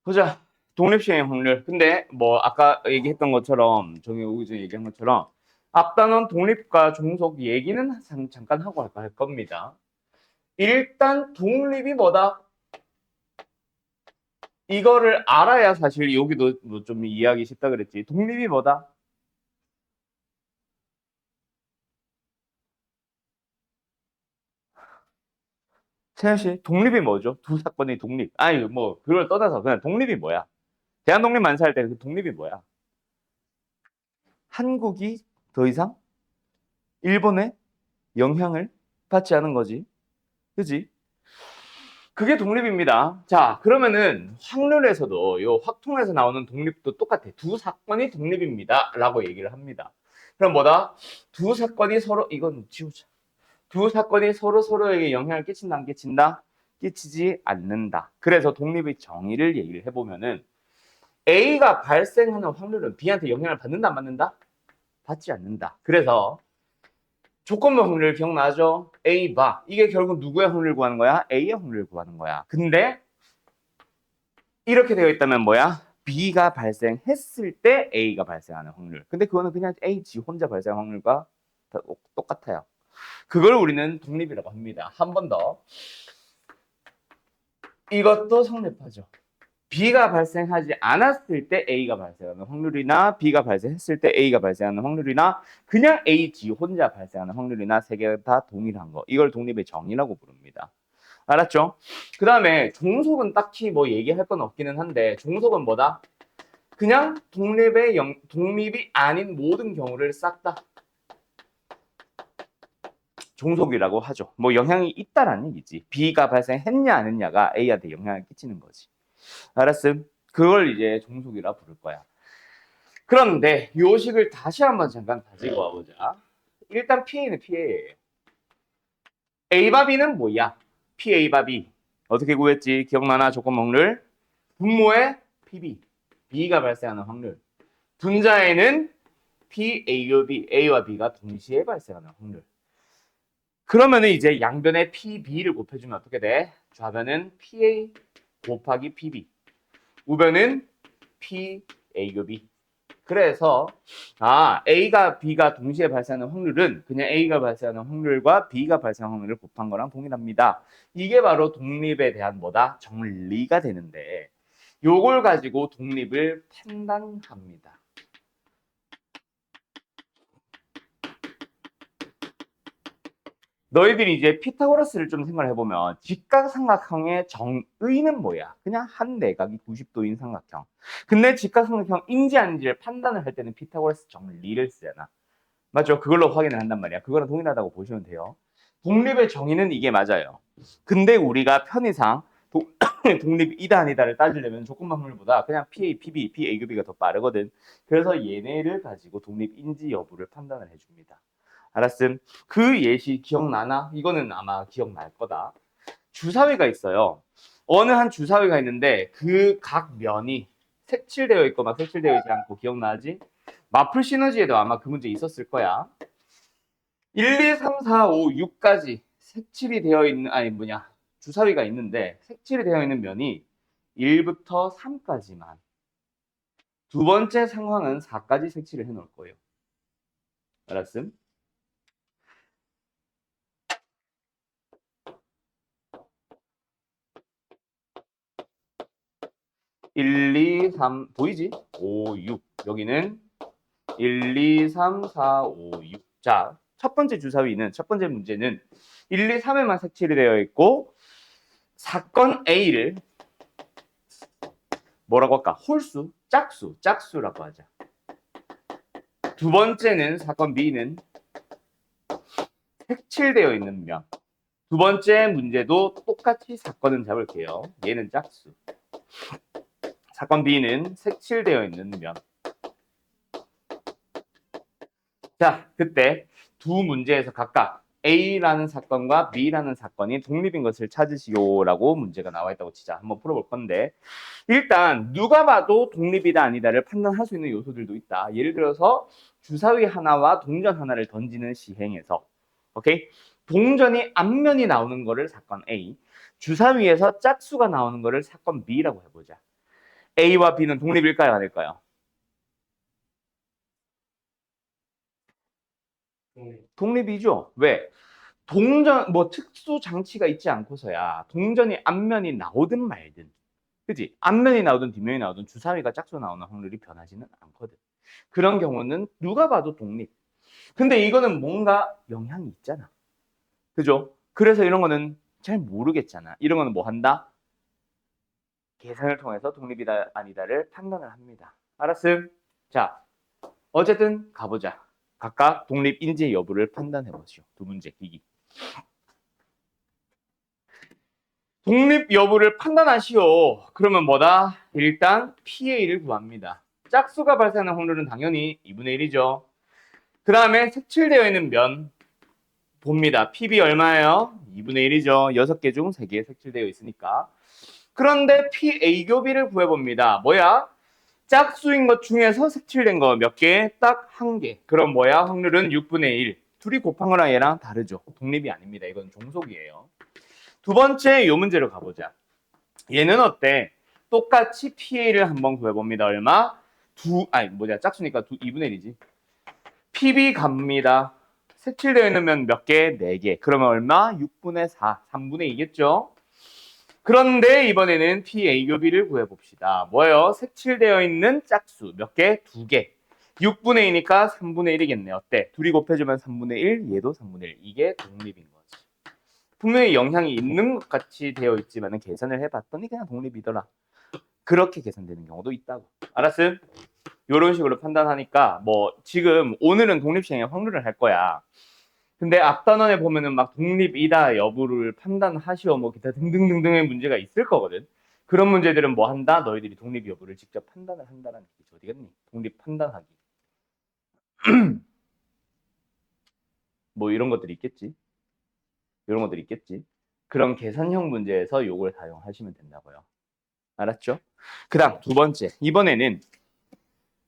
보자. 독립시행 확률. 근데 뭐 아까 얘기했던 것처럼 정의 오기 전에 얘기한 것처럼 앞단원 독립과 종속 얘기는 잠깐 하고 할 겁니다. 일단 독립이 뭐다? 이거를 알아야 사실 여기도 뭐 좀 이해하기 쉽다 그랬지. 독립이 뭐다? 세현 씨, 독립이 뭐죠? 두 사건의 독립. 아니 뭐 그걸 떠나서 그냥 독립이 뭐야? 대한독립 만세할 때 그 독립이 뭐야? 한국이 더 이상 일본의 영향을 받지 않은 거지. 그지? 그게 독립입니다. 자, 그러면은 확률에서도 요 확통에서 나오는 독립도 똑같아. 두 사건이 독립입니다. 라고 얘기를 합니다. 그럼 뭐다? 두 사건이 서로 이건 지우자. 두 사건이 서로에게 영향을 끼친다 안 끼친다? 끼치지 않는다. 그래서 독립의 정의를 얘기를 해보면은 A가 발생하는 확률은 B한테 영향을 받는다 안 받는다? 받지 않는다. 그래서 조건부 확률 기억나죠? A 바. 이게 결국 누구의 확률 구하는 거야? A의 확률 구하는 거야. 근데 이렇게 되어 있다면 뭐야? B가 발생했을 때 A가 발생하는 확률. 근데 그거는 그냥 A 지 혼자 발생한 확률과 똑같아요. 그걸 우리는 독립이라고 합니다. 한 번 더. 이것도 성립하죠. B가 발생하지 않았을 때 A가 발생하는 확률이나 B가 발생했을 때 A가 발생하는 확률이나 그냥 A 지 혼자 발생하는 확률이나 세 개가 다 동일한 거. 이걸 독립의 정의라고 부릅니다. 알았죠? 그 다음에 종속은 딱히 뭐 얘기할 건 없기는 한데 종속은 뭐다? 그냥 독립이 아닌 모든 경우를 싹 다 종속이라고 하죠. 뭐 영향이 있다라는 얘기지. B가 발생했냐 안 했냐가 A한테 영향을 끼치는 거지. 알았음? 그걸 이제 종속이라 부를 거야. 그런데 요식을 다시 한번 잠깐 가지고 와보자. 일단 PA는 PA예요. A바 B는 뭐야? PA바 B. 어떻게 구했지? 기억나나? 조건 확률. 분모의 PB. B가 발생하는 확률. 분자에는 PA와 B, A와 B가 동시에 발생하는 확률. 그러면은 이제 양변에 PB를 곱해주면 어떻게 돼? 좌변은 PA 곱하기 PB. 우변은 PA와 B. 그래서 A가 B가 동시에 발생하는 확률은 그냥 A가 발생하는 확률과 B가 발생하는 확률을 곱한 거랑 동일합니다. 이게 바로 독립에 대한 뭐다? 정리가 되는데 요걸 가지고 독립을 판단합니다. 너희들이 이제 피타고라스를 좀 생각을 해보면 직각삼각형의 정의는 뭐야? 그냥 한 내각이 90도인 삼각형. 근데 직각삼각형인지 아닌지를 판단을 할 때는 피타고라스 정리를 쓰잖아. 맞죠? 그걸로 확인을 한단 말이야. 그거랑 동일하다고 보시면 돼요. 독립의 정의는 이게 맞아요. 근데 우리가 편의상 독립이다 아니다를 따지려면 조건만 확률보다 그냥 PA, PB, PAQB가 더 빠르거든. 그래서 얘네를 가지고 독립인지 여부를 판단을 해줍니다. 알았음? 그 예시 기억나나? 이거는 아마 기억날 거다. 주사위가 있어요. 어느 한 주사위가 있는데 그 각 면이 색칠되어 있고 막 색칠되어 있지 않고 기억나지? 마플 시너지에도 아마 그 문제 있었을 거야. 1, 2, 3, 4, 5, 6까지 색칠이 되어 있는 주사위가 있는데 색칠이 되어 있는 면이 1부터 3까지만. 두 번째 상황은 4까지 색칠을 해 놓을 거예요. 알았음? 1, 2, 3 보이지? 5, 6. 여기는 1, 2, 3, 4, 5, 6. 자, 첫 번째 주사위는 첫 번째 문제는 1, 2, 3에만 색칠이 되어 있고 사건 A를 뭐라고 할까? 홀수, 짝수라고 하자. 두 번째는 사건 B는 색칠되어 있는 면. 두 번째 문제도 똑같이 사건은 잡을게요. 얘는 짝수. 사건 B는 색칠되어 있는 면. 자, 그때 두 문제에서 각각 A라는 사건과 B라는 사건이 독립인 것을 찾으시오라고 문제가 나와 있다고 치자. 한번 풀어볼 건데 일단 누가 봐도 독립이다 아니다를 판단할 수 있는 요소들도 있다. 예를 들어서 주사위 하나와 동전 하나를 던지는 시행에서 오케이? 동전이 앞면이 나오는 거를 사건 A, 주사위에서 짝수가 나오는 거를 사건 B라고 해보자. A와 B는 독립일까요? 아닐까요? 독립이죠. 왜? 동전 뭐 특수 장치가 있지 않고서야 동전이 앞면이 나오든 말든, 그지? 앞면이 나오든 뒷면이 나오든 주사위가 짝수 나오는 확률이 변하지는 않거든. 그런 경우는 누가 봐도 독립. 근데 이거는 뭔가 영향이 있잖아. 그죠? 그래서 이런 거는 잘 모르겠잖아. 이런 거는 뭐 한다? 계산을 통해서 독립이다 아니다를 판단을 합니다. 알았음? 자, 어쨌든 가보자. 각각 독립인지 여부를 판단해 보시오. 두 문제 기기. 독립 여부를 판단하시오. 그러면 뭐다? 일단 PA를 구합니다. 짝수가 발생하는 확률은 당연히 2분의 1이죠. 그 다음에 색칠되어 있는 면 봅니다. PB 얼마예요? 2분의 1이죠. 6개 중 3개 색칠되어 있으니까. 그런데 PA교비를 구해봅니다. 뭐야? 짝수인 것 중에서 색칠된 거 몇 개? 딱 1개. 그럼 뭐야? 확률은 6분의 1. 둘이 곱한 거랑 얘랑 다르죠. 독립이 아닙니다. 이건 종속이에요. 두 번째 요 문제로 가보자. 얘는 어때? 똑같이 PA를 한번 구해봅니다. 얼마? 짝수니까 2분의 1이지. PB 갑니다. 색칠되어 있는 면 몇 개? 4개. 그러면 얼마? 6분의 4. 3분의 2겠죠? 그런데 이번에는 PA교비를 구해봅시다. 뭐예요? 색칠되어 있는 짝수 몇 개? 2개. 6분의 2니까 3분의 1이겠네. 어때? 둘이 곱해주면 3분의 1, 얘도 3분의 1. 이게 독립인 거지. 분명히 영향이 있는 것 같이 되어 있지만 계산을 해봤더니 그냥 독립이더라. 그렇게 계산되는 경우도 있다고. 알았음? 이런 식으로 판단하니까 뭐 지금 오늘은 독립시행의 확률을 할 거야. 근데 앞단원에 보면은 막 독립이다 여부를 판단하시오 뭐 기타 등등등등의 문제가 있을 거거든. 그런 문제들은 뭐 한다? 너희들이 독립 여부를 직접 판단을 한다는 얘기죠. 어디겠니? 독립 판단하기. 뭐 이런 것들이 있겠지. 이런 것들이 있겠지. 그런 계산형 문제에서 요걸 사용하시면 된다고요. 알았죠? 그 다음 두 번째. 이번에는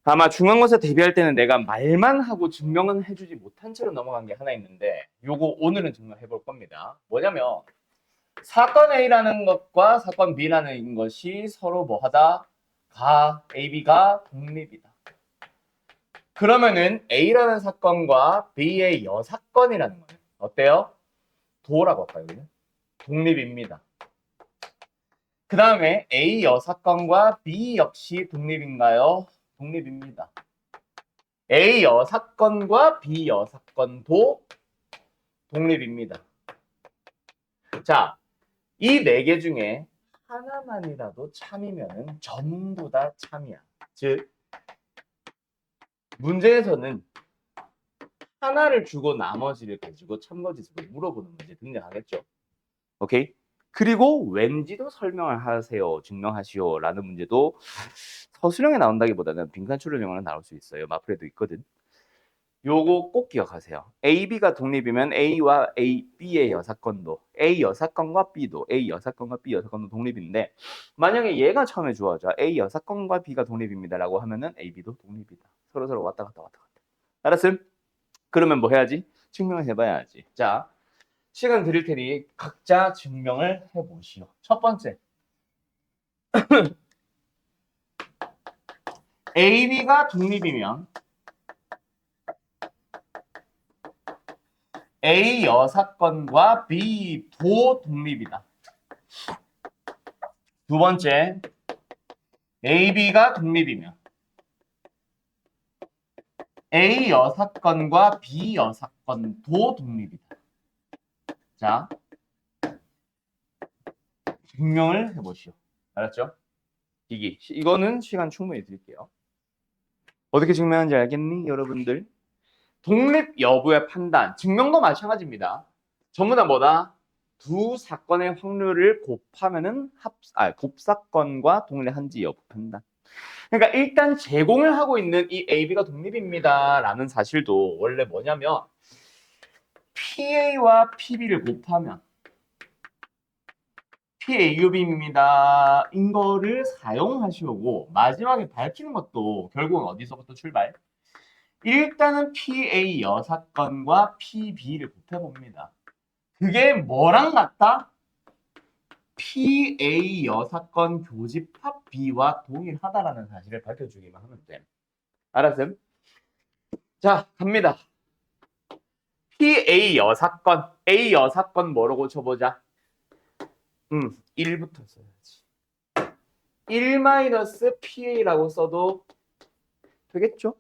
아마 중간고사 대비할 때는 내가 말만 하고 증명은 해주지 못한 채로 넘어간 게 하나 있는데 요거 오늘은 증명해 볼 겁니다. 뭐냐면 사건 A라는 것과 사건 B라는 것이 서로 뭐하다? A, B가 독립이다. 그러면은 A라는 사건과 B의 여사건이라는 거예요. 어때요? 도라고 할까요? 여기는? 독립입니다. 그 다음에 A 여사건과 B 역시 독립인가요? 독립입니다. A 여사건과 B 여사건도 독립입니다. 자, 이 4개 중에 하나만이라도 참이면 전부 다 참이야. 즉, 문제에서는 하나를 주고 나머지를 가지고 참거짓으로 물어보는 문제 등장하겠죠. 오케이? 그리고 왠지도 설명을 하세요, 증명하시오 라는 문제도 서술형에 나온다기보다는 빈칸 출력형으로 나올 수 있어요. 마플에도 있거든. 요거 꼭 기억하세요. A, B가 독립이면 A와 A, B의 여사건도 A 여사건과 B도 A 여사건과 B 여사건도 독립인데 만약에 얘가 처음에 주어져 A 여사건과 B가 독립입니다 라고 하면은 A, B도 독립이다. 서로 왔다 갔다. 알았음? 그러면 뭐 해야지? 증명을 해봐야지. 자, 시간 드릴 테니 각자 증명을 해보시오. 첫 번째. A, B가 독립이면 A 여사건과 B도 독립이다. 두 번째, A, B가 독립이면 A 여사건과 B 여사건도 독립이다. 자, 증명을 해보시오. 알았죠? 이거는 시간 충분히 드릴게요. 어떻게 증명하는지 알겠니, 여러분들? 독립 여부의 판단, 증명도 마찬가지입니다. 전부 다 뭐다? 두 사건의 확률을 곱하면은 곱사건과 동일한지 여부 판단. 그러니까 일단 제공을 하고 있는 이 AB가 독립입니다 라는 사실도 원래 뭐냐면 PA와 PB를 곱하면 PAUB입니다 인 거를 사용하시고 마지막에 밝히는 것도 결국은 어디서부터 출발? 일단은 PA 여사건과 PB를 곱해봅니다. 그게 뭐랑 같다? PA 여사건 교집합 B와 동일하다라는 사실을 밝혀주기만 하면 돼. 알았음? 자, 갑니다. PA 여사건. A 여사건 뭐라고 쳐보자. 1부터 써야지. 1-PA라고 써도 되겠죠?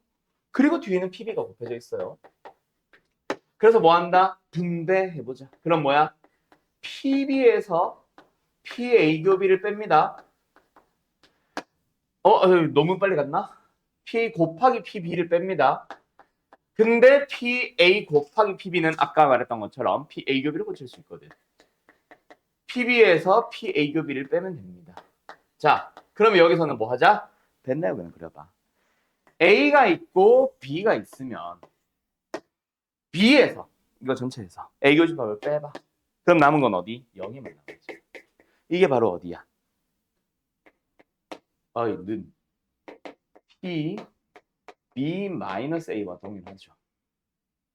그리고 뒤에는 PB가 곱해져 있어요. 그래서 뭐 한다? 분배해보자. 그럼 뭐야? PB에서 PA 교비를 뺍니다. 너무 빨리 갔나? PA 곱하기 PB를 뺍니다. 근데 PA 곱하기 PB는 아까 말했던 것처럼 PA 교비를 고칠 수 있거든. PB에서 PA 교비를 빼면 됩니다. 자, 그러면 여기서는 뭐 하자? 벤 그냥 그려봐. A가 있고 B가 있으면 B에서 이거 전체에서 A 교집합을 빼봐. 그럼 남은 건 어디? 0이만 남았지. 이게 바로 어디야? 는 P B-A와 동일하죠.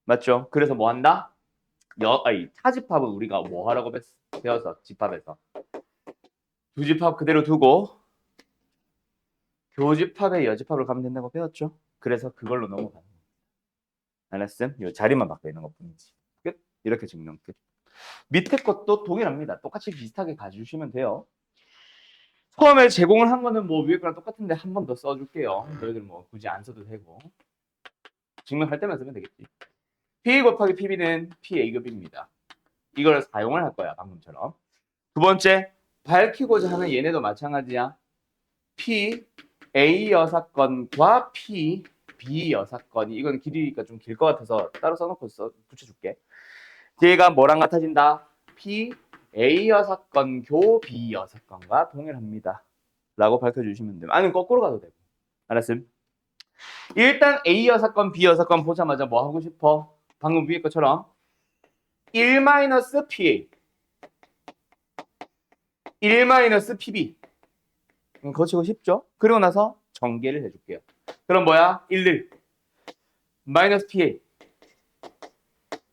맞죠? 그래서 뭐 한다? 타집합은 우리가 뭐 하라고 배워서 집합에서 두 집합 그대로 두고 교집합에 여집합을 가면 된다고 배웠죠? 그래서 그걸로 넘어가는 거야. 알았음? 이 자리만 바뀌어 있는 것 뿐이지. 끝? 이렇게 증명 끝. 밑에 것도 동일합니다. 똑같이 비슷하게 가주시면 돼요. 처음에 제공을 한 거는 뭐 위에 거랑 똑같은데 한 번 더 써줄게요. 너희들 뭐 굳이 안 써도 되고. 증명할 때만 쓰면 되겠지. PA 곱하기 PB는 PA급입니다. 이걸 사용을 할 거야, 방금처럼. 두 번째, 밝히고자 하는 얘네도 마찬가지야. PA 여사건과 PB 여사건이, 이건 길이니까 좀 길 것 같아서 따로 써놓고 붙여줄게. 얘가 뭐랑 같아진다? PA 여사건 교 B 여사건과 동일합니다. 라고 밝혀주시면 돼요. 아니면 거꾸로 가도 되고. 알았음? 일단 A 여사건, B 여사건 보자마자 뭐 하고 싶어? 방금 위에 것처럼 1-PA 1-PB 거치고 싶죠? 그리고 나서 전개를 해줄게요. 그럼 뭐야? 1, 마이너스 PA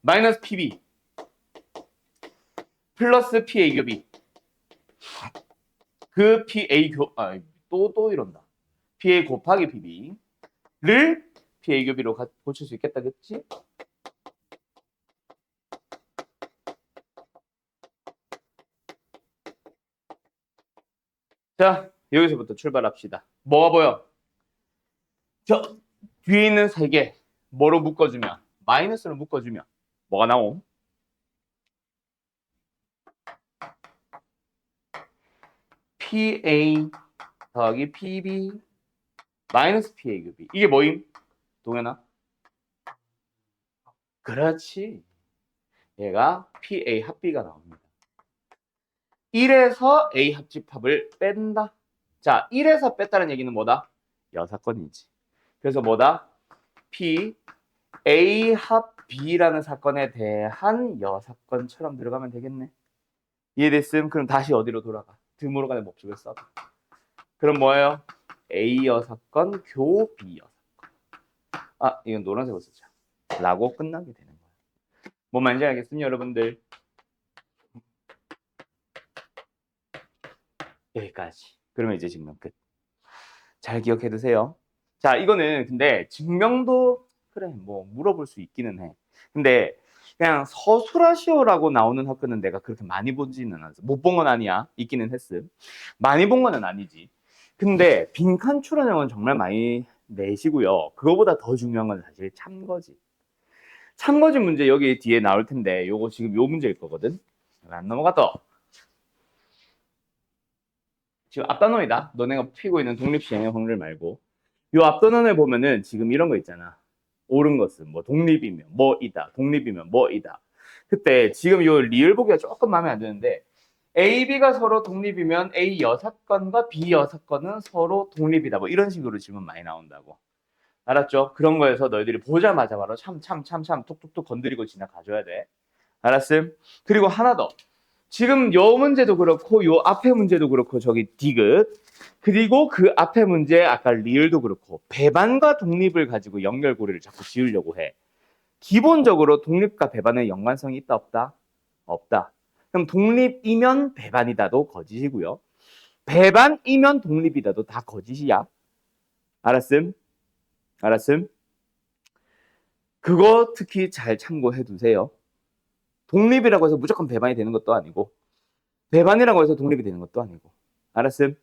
마이너스 PB 플러스 PA 교비 그 PA 또 이런다. PA 곱하기 PB를 PA 교비로 고칠 수 있겠다, 그치? 자, 여기서부터 출발합시다. 뭐가 보여? 저 뒤에 있는 세 개 뭐로 묶어주면, 마이너스로 묶어주면 뭐가 나옴? PA 더하기 PB 마이너스 PA 교비. 이게 뭐임? 동현아? 그렇지. 얘가 PA 합비가 나옵니다. 1에서 A 합집합을 뺀다. 자, 1에서 뺐다는 얘기는 뭐다? 여사건이지. 그래서 뭐다? P A 합 B라는 사건에 대한 여사건처럼 들어가면 되겠네. 이해됐음? 그럼 다시 어디로 돌아가? 드물어 간의 목적을 써. 그럼 뭐예요? A 여사건 교 B 여사건. 이건 노란색으로 쓰자. 라고 끝나게 되는 거예요. 뭔 말인지 알겠습니까, 여러분들? 여기까지. 그러면 이제 증명 끝. 잘 기억해 두세요. 자, 이거는 근데 증명도 그래 뭐 물어볼 수 있기는 해. 근데 그냥 서술하시오라고 나오는 학교는 내가 그렇게 많이 보지는 않았어. 못 본 건 아니야. 있기는 했음. 많이 본 거는 아니지. 근데 빈칸 출원형은 정말 많이 내시고요. 그거보다 더 중요한 건 사실 참거지. 참거지 문제 여기 뒤에 나올 텐데 요거 지금 요 문제일 거거든. 안 넘어가도. 지금 앞단원이다. 너네가 피고 있는 독립시행의 확률 말고. 요 앞단원에 보면은 지금 이런 거 있잖아. 옳은 것은 뭐 독립이면 뭐이다. 독립이면 뭐이다. 그때 지금 요 리을 보기가 조금 마음에 안 드는데 A, B가 서로 독립이면 A 여사건과 B 여사건은 서로 독립이다. 뭐 이런 식으로 질문 많이 나온다고. 알았죠? 그런 거에서 너희들이 보자마자 바로 참 톡톡톡 건드리고 지나가줘야 돼. 알았음? 그리고 하나 더. 지금 요 문제도 그렇고 요 앞에 문제도 그렇고 저기 디귿 그리고 그 앞에 문제 아까 리을도 그렇고 배반과 독립을 가지고 연결고리를 자꾸 지으려고 해. 기본적으로 독립과 배반의 연관성이 있다 없다? 없다. 그럼 독립이면 배반이다도 거짓이고요. 배반이면 독립이다도 다 거짓이야. 알았음? 알았음? 그거 특히 잘 참고해 두세요. 독립이라고 해서 무조건 배반이 되는 것도 아니고 배반이라고 해서 독립이 되는 것도 아니고. 알았음?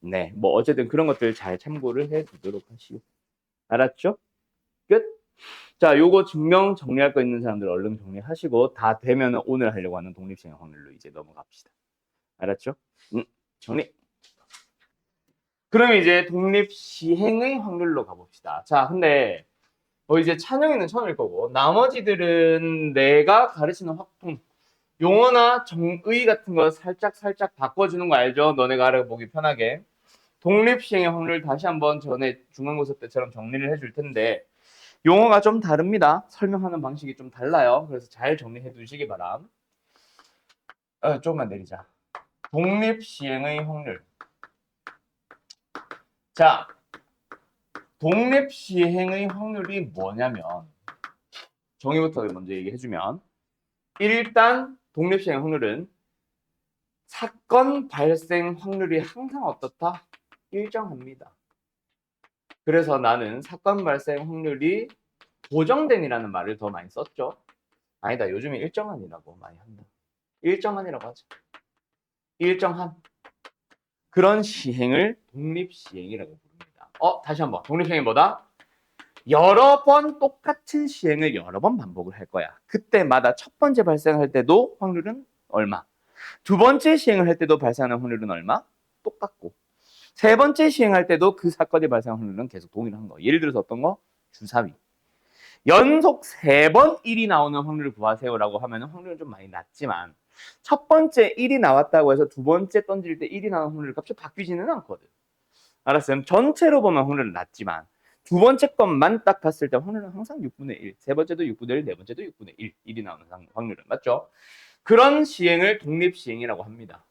네, 뭐 어쨌든 그런 것들 잘 참고를 해 두도록 하시오. 알았죠? 끝. 자, 요거 증명 정리할 거 있는 사람들 얼른 정리하시고 다 되면 오늘 하려고 하는 독립시행 확률로 이제 넘어갑시다. 알았죠? 정리. 그럼 이제 독립시행의 확률로 가봅시다. 자, 근데 이제 찬영이는 처음일 거고 나머지들은 내가 가르치는 확통 용어나 정의 같은 거 살짝 바꿔주는 거 알죠? 너네가 알아보기 편하게. 독립시행의 확률 다시 한번 전에 중간고사 때처럼 정리를 해줄 텐데 용어가 좀 다릅니다. 설명하는 방식이 좀 달라요. 그래서 잘 정리해 두시기 바람. 조금만 내리자. 독립시행의 확률. 자, 독립시행의 확률이 뭐냐면 정의부터 먼저 얘기해주면 일단 독립시행 확률은 사건 발생 확률이 항상 어떻다? 일정합니다. 그래서 나는 사건 발생 확률이 고정된이라는 말을 더 많이 썼죠. 아니다, 요즘에 일정한이라고 많이 한다. 일정한이라고 하죠. 일정한. 그런 시행을 독립시행이라고 부릅니다. 다시 한번. 독립시행이 뭐다? 여러 번 똑같은 시행을 여러 번 반복을 할 거야. 그때마다 첫 번째 발생할 때도 확률은 얼마? 두 번째 시행을 할 때도 발생하는 확률은 얼마? 똑같고. 세 번째 시행할 때도 그 사건이 발생한 확률은 계속 동일한 거. 예를 들어서 어떤 거? 주사위. 연속 3번 1이 나오는 확률을 구하세요라고 하면 확률은 좀 많이 낮지만 첫 번째 1이 나왔다고 해서 두 번째 던질 때 1이 나오는 확률 값이 바뀌지는 않거든. 알았어요? 전체로 보면 확률은 낮지만 두 번째 것만 딱 봤을 때 확률은 항상 6분의 1, 세 번째도 6분의 1, 네 번째도 6분의 1, 1이 나오는 확률은 맞죠? 그런 시행을 독립시행이라고 합니다.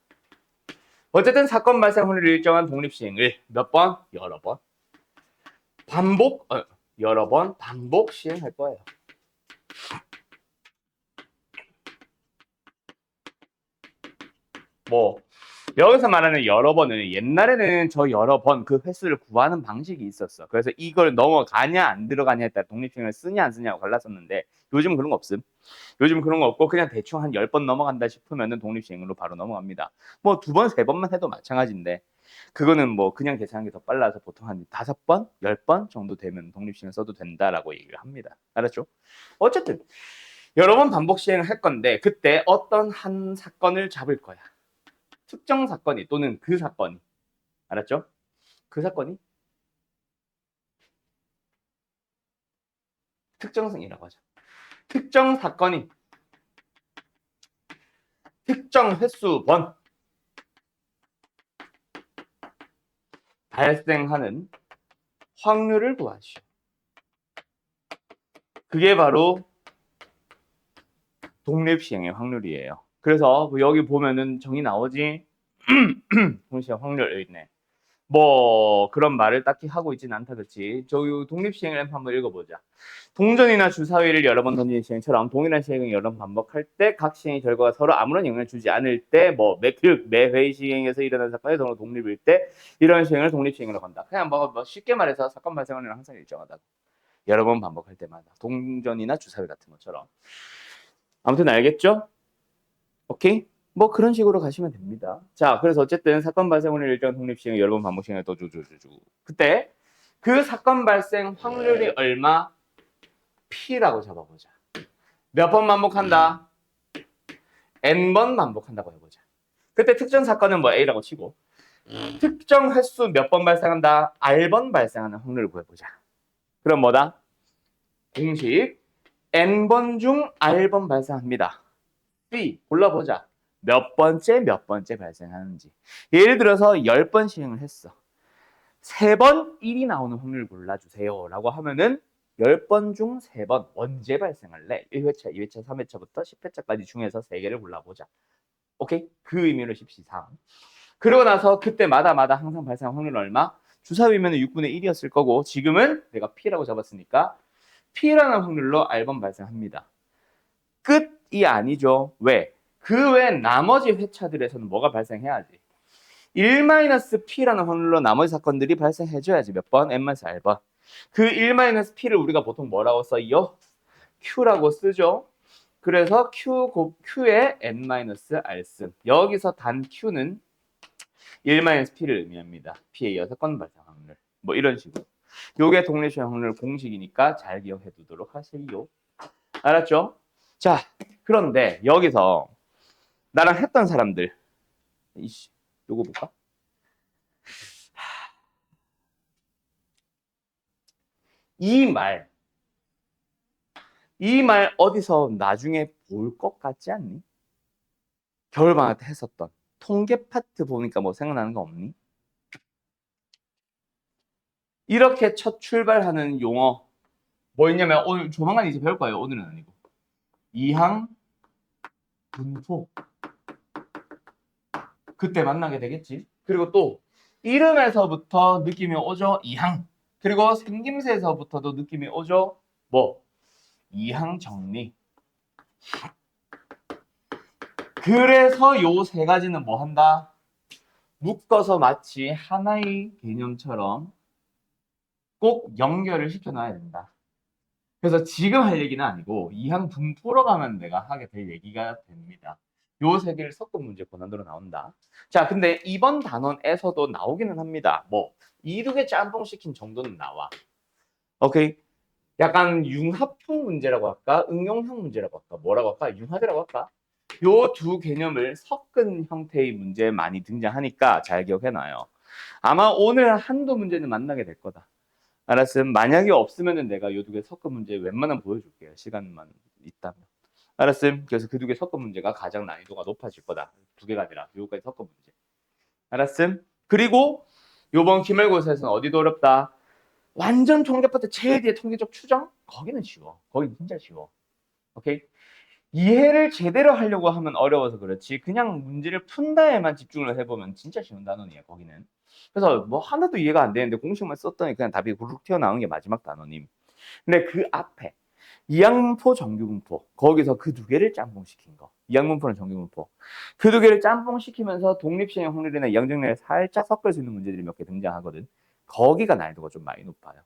어쨌든 사건 발생 확률이 일정한 독립시행을 몇 번? 여러 번. 여러 번 반복 시행할 거예요. 뭐 여기서 말하는 여러 번은 옛날에는 저 여러 번 그 횟수를 구하는 방식이 있었어. 그래서 이걸 넘어가냐 안 들어가냐에 따라 독립시행을 쓰냐 안 쓰냐고 갈랐었는데 요즘은 그런 거 없음. 요즘 그런 거 없고 그냥 대충 한 10번 넘어간다 싶으면은 독립시행으로 바로 넘어갑니다. 뭐 2번, 3번만 해도 마찬가지인데 그거는 뭐 그냥 계산하는 게 더 빨라서 보통 한 5번, 10번 정도 되면 독립시행을 써도 된다라고 얘기를 합니다. 알았죠? 어쨌든 여러 번 반복 시행을 할 건데 그때 어떤 한 사건을 잡을 거야. 특정 사건이 또는 그 사건이. 알았죠? 그 사건이 특정성이라고 하죠. 특정 사건이 특정 횟수 번 발생하는 확률을 구하시오. 그게 바로 독립시행의 확률이에요. 그래서 여기 보면은 정의 나오지? 독립시행 확률 여기 있네. 뭐 그런 말을 딱히 하고 있지는 않다 그렇지. 저기 독립시행을 한번 읽어보자. 동전이나 주사위를 여러 번 던지는 시행처럼 동일한 시행을 여러 번 반복할 때 각 시행의 결과가 서로 아무런 영향을 주지 않을 때 매 회의 시행에서 일어난 사건이 서로 독립일 때 이런 시행을 독립시행이라고 한다. 그냥 뭐 쉽게 말해서 사건 발생 확률은 항상 일정하다. 여러 번 반복할 때마다 동전이나 주사위 같은 것처럼. 아무튼 알겠죠? 오케이? 뭐 그런 식으로 가시면 됩니다. 자, 그래서 어쨌든 사건 발생 확률 일정 독립시행 여러 번 반복 시행을 또 주고 그때 그 사건 발생 확률이 얼마? P라고 잡아보자. 몇 번 반복한다? N번 반복한다고 해보자. 그때 특정 사건은 뭐 A라고 치고 특정 횟수 몇 번 발생한다? R번 발생하는 확률을 구해보자. 그럼 뭐다? 공식 N번 중 R번 발생합니다. B 골라보자. 몇 번째 발생하는지. 예를 들어서 10번 시행을 했어. 3번 1이 나오는 확률 골라주세요. 라고 하면은 10번 중 3번 언제 발생할래? 1회차, 2회차, 3회차부터 10회차까지 중에서 3개를 골라보자. 오케이? 그 의미로 십시상. 그러고 나서 그때마다 항상 발생한 확률은 얼마? 주사위면 6분의 1이었을 거고 지금은 내가 P라고 잡았으니까 P라는 확률로 R번 발생합니다. 끝이 아니죠. 왜? 그 외 나머지 회차들에서는 뭐가 발생해야지? 1-P라는 확률로 나머지 사건들이 발생해줘야지. 몇 번? n-r번. 그 1-P를 우리가 보통 뭐라고 써요? Q라고 쓰죠. 그래서 Q에 n-r승. 여기서 단 Q는 1-P를 의미합니다. P의 6건 발생 확률. 뭐 이런 식으로. 요게 독립시행 확률 공식이니까 잘 기억해 두도록 하세요. 알았죠? 자, 그런데 여기서 나랑 했던 사람들. 이씨, 요거 볼까? 이 말 어디서 나중에 볼 것 같지 않니? 겨울방학 때 했었던 통계 파트 보니까 뭐 생각나는 거 없니? 이렇게 첫 출발하는 용어 뭐 있냐면 오늘 조만간 이제 배울 거예요. 오늘은 아니고 이항 분포 그때 만나게 되겠지. 그리고 또 이름에서부터 느낌이 오죠. 이항. 그리고 생김새에서부터도 느낌이 오죠. 뭐 이항 정리. 그래서 요 세 가지는 뭐 한다? 묶어서 마치 하나의 개념처럼 꼭 연결을 시켜놔야 된다. 그래서 지금 할 얘기는 아니고 이항 분포로 가면 내가 하게 될 얘기가 됩니다. 요 세 개를 섞은 문제 고난도로 나온다. 자, 근데 이번 단원에서도 나오기는 합니다. 뭐 이륙에 짬뽕 시킨 정도는 나와. 오케이. 약간 융합형 문제라고 할까? 응용형 문제라고 할까? 뭐라고 할까? 융합이라고 할까? 요 두 개념을 섞은 형태의 문제에 많이 등장하니까 잘 기억해놔요. 아마 오늘 한두 문제는 만나게 될 거다. 알았음? 만약에 없으면은 내가 요 두 개 섞은 문제 웬만하면 보여줄게요. 시간만 있다면. 알았음? 그래서 그 두 개 섞은 문제가 가장 난이도가 높아질 거다. 두 개가 아니라 요거까지 섞은 문제. 알았음? 그리고 요번 기말고사에서는 어디도 어렵다. 완전 통계 파트 제일 뒤에 통계적 추정? 거기는 쉬워. 거기 진짜 쉬워. 오케이? 이해를 제대로 하려고 하면 어려워서 그렇지 그냥 문제를 푼다에만 집중을 해보면 진짜 쉬운 단원이에요. 거기는. 그래서 뭐 하나도 이해가 안 되는데 공식만 썼더니 그냥 답이 후룩 튀어나온 게 마지막 단원임. 근데 그 앞에 이항분포, 정규분포 거기서 그 두 개를 짬뽕시킨 거. 이항분포는 정규분포. 그 두 개를 짬뽕시키면서 독립시행 확률이나 이항정리를 살짝 섞을 수 있는 문제들이 몇 개 등장하거든. 거기가 난이도가 좀 많이 높아요.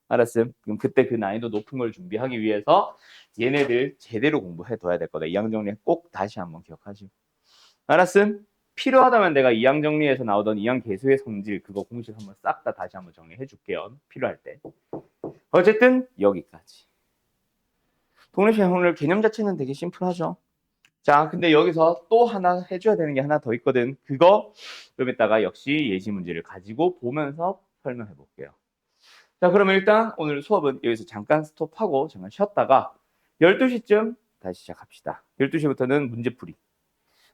알았음? 그럼 그때 그 난이도 높은 걸 준비하기 위해서 얘네들 제대로 공부해둬야 될 거다. 이항 정리 꼭 다시 한번 기억하시고. 알았음? 필요하다면 내가 이항 정리에서 나오던 이항 계수의 성질 그거 공식 한번 싹 다 다시 한번 정리해 줄게요. 필요할 때. 어쨌든 여기까지. 독립시행 확률 개념 자체는 되게 심플하죠. 자, 근데 여기서 또 하나 해줘야 되는 게 하나 더 있거든. 그거 좀 이따가 역시 예시 문제를 가지고 보면서 설명해 볼게요. 자, 그러면 일단 오늘 수업은 여기서 잠깐 스톱하고 잠깐 쉬었다가 12시쯤 다시 시작합시다. 12시부터는 문제풀이.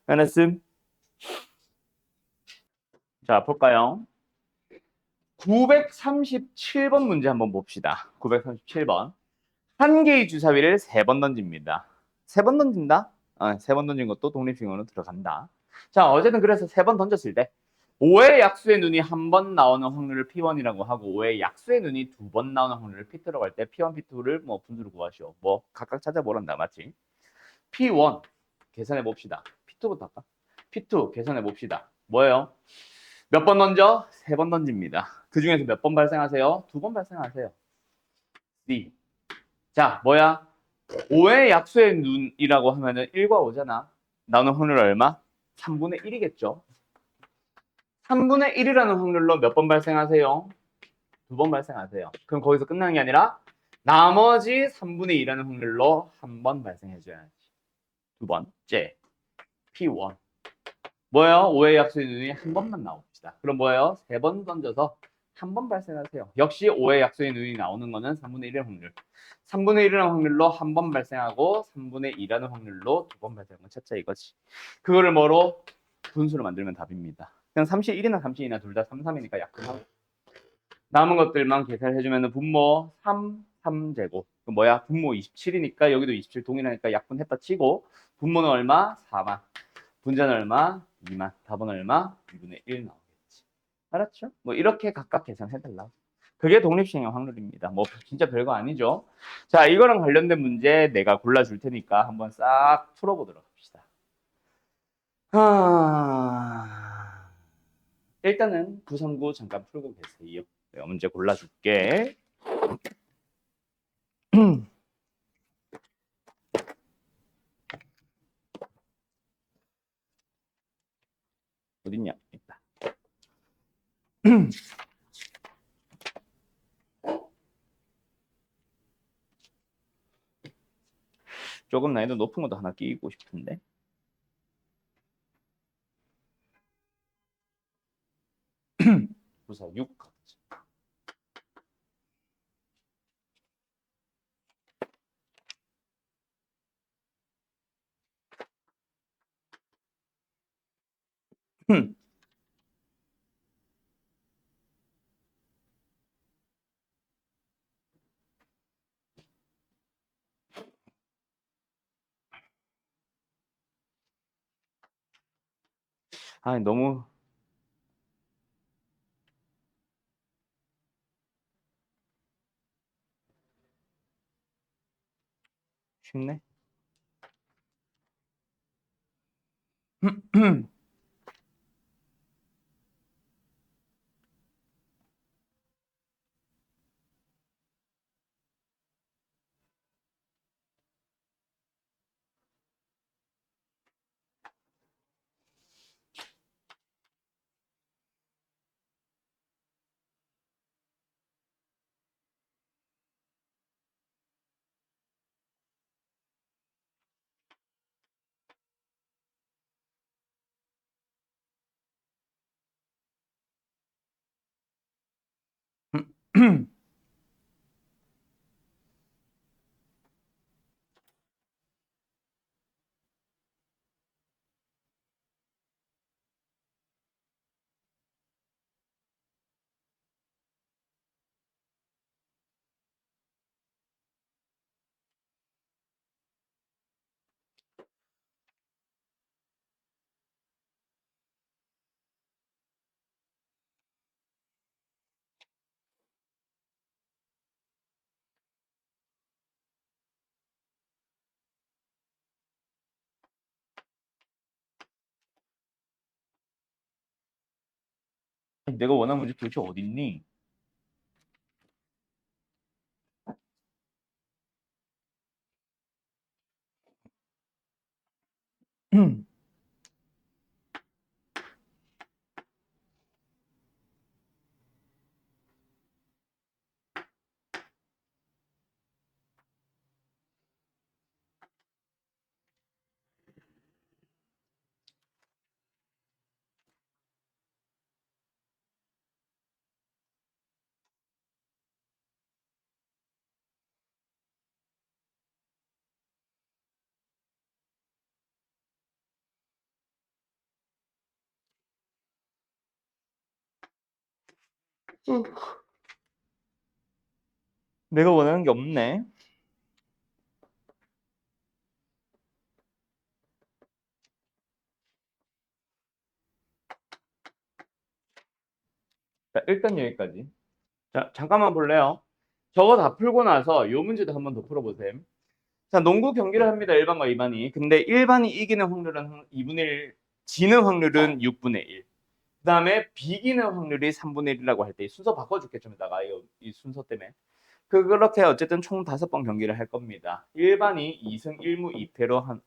하나씀. 자, 볼까요? 937번 문제 한번 봅시다. 937번. 한 개의 주사위를 3번 던집니다. 3번 던진다? 3번 던진 것도 독립식으로 들어간다. 자, 어제는 그래서 3번 던졌을 때 5의 약수의 눈이 한 번 나오는 확률을 P1이라고 하고 5의 약수의 눈이 2번 나오는 확률을 P2라고 할 때 P1, P2를 뭐 분수로 구하시오. 뭐 각각 찾아보란다. 맞지? P1 계산해 봅시다. P2부터 할까? P2 계산해 봅시다. 뭐예요? 몇 번 던져? 3번 던집니다. 그 중에서 몇 번 발생하세요? 2번 발생하세요. D. 자, 뭐야? 5의 약수의 눈이라고 하면은 1과 5잖아. 나오는 확률 얼마? 3분의 1이겠죠. 3분의 1이라는 확률로 몇 번 발생하세요? 2번 발생하세요. 그럼 거기서 끝나는 게 아니라 나머지 3분의 2라는 확률로 한 번 발생해줘야지. 두 번째, P1. 뭐예요? 5의 약수의 눈이 한 번만 나옵시다. 그럼 뭐예요? 3번 던져서 한 번 발생하세요. 역시 5의 약수의 눈이 나오는 거는 3분의 1의 확률. 3분의 1이라는 확률로 한 번 발생하고 3분의 2라는 확률로 2번 발생하는 건 찾자 이거지. 그거를 뭐로? 분수로 만들면 답입니다. 그냥 31이나 32나 둘 다 3, 3이니까 약분하고 남은 것들만 계산해주면 분모 3, 3제곱. 그 뭐야? 분모 27이니까 여기도 27 동일하니까 약분했다 치고 분모는 얼마? 4만. 분자는 얼마? 2만. 답은 얼마? 2분의 1 나오겠지. 알았죠? 뭐 이렇게 각각 계산해달라. 그게 독립시행의 확률입니다. 뭐 진짜 별거 아니죠. 자, 이거랑 관련된 문제 내가 골라줄 테니까 한번 싹 풀어보도록 합시다. 일단은 9, 3, 9 잠깐 풀고 계세요. 내가 문제 골라줄게. 어딨냐? 있다. 조금 난이도 높은 것도 하나 끼고 싶은데. 부사 6. 아, 너무 쉽네. 내가 원하는 문제 도대체 어딨니? 내가 원하는 게 없네. 자, 일단 여기까지. 자, 잠깐만 볼래요? 저거 다 풀고 나서 요 문제도 한번 더 풀어보세요. 자, 농구 경기를 합니다. 1반과 2반이. 근데 1반이 이기는 확률은 2분의 1, 지는 확률은 6분의 1. 그 다음에 비기는 확률이 3분의 1이라고 할 때 순서 바꿔줄게 좀 이따가 이 순서 때문에. 그렇게 어쨌든 총 5번 경기를 할 겁니다. 1반이 2승 1무 2패로 한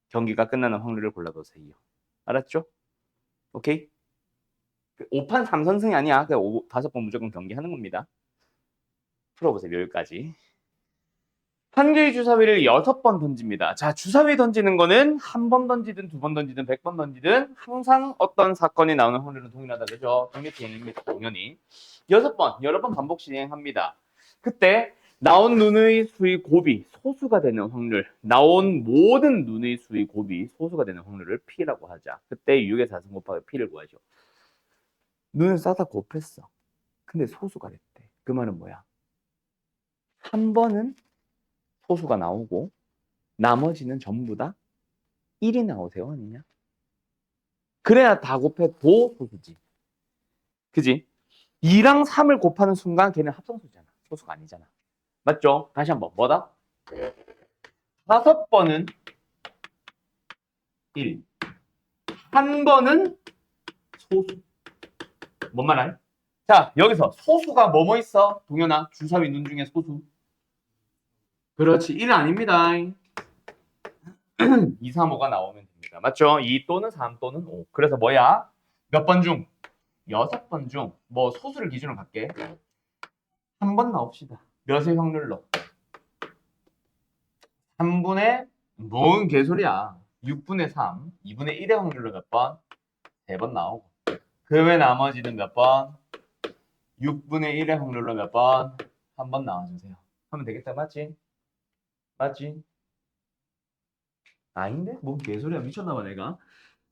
경기가 끝나는 확률을 골라보세요. 알았죠? 오케이? 5판 3선승이 아니야. 그냥 5번 무조건 경기하는 겁니다. 풀어보세요. 여기까지. 한 개의 주사위를 6번 던집니다. 자, 주사위 던지는 거는 한 번 던지든 2번 던지든 100번 던지든 항상 어떤 사건이 나오는 확률은 동일하다. 그죠? 정규행입니다. 당연히. 6번, 여러 번 반복 진행합니다. 그때 나온 눈의 수의 곱이 소수가 되는 확률, 나온 모든 눈의 수의 곱이 소수가 되는 확률을 P라고 하자. 그때 6의 4승 곱하기 P를 구하죠. 눈을 싸다 곱했어. 근데 소수가 됐대. 그 말은 뭐야? 한 번은 소수가 나오고 나머지는 전부 다 1이 나오세요, 아니냐? 그래야 다 곱해도 소수지. 그지? 2랑 3을 곱하는 순간 걔는 합성수잖아. 소수가 아니잖아. 맞죠? 다시 한번 뭐다? 5번은 1. 한 번은 소수. 뭔 말하니? 자, 여기서 소수가 뭐뭐 있어? 동현아, 주사위 눈 중에 소수. 그렇지, 1 아닙니다. 2, 3, 5가 나오면 됩니다. 맞죠? 2 또는 3 또는 5. 그래서 뭐야? 몇 번 중? 6번 중. 뭐 소수를 기준으로 갈게. 한 번 나옵시다. 몇의 확률로? 3분의 뭔 개소리야. 6분의 3, 2분의 1의 확률로 몇 번? 3번 나오고. 그 외 나머지는 몇 번? 6분의 1의 확률로 몇 번? 한 번 나와주세요. 하면 되겠다. 맞지? 맞지? 아닌데? 뭔 개소리야. 미쳤나봐 내가.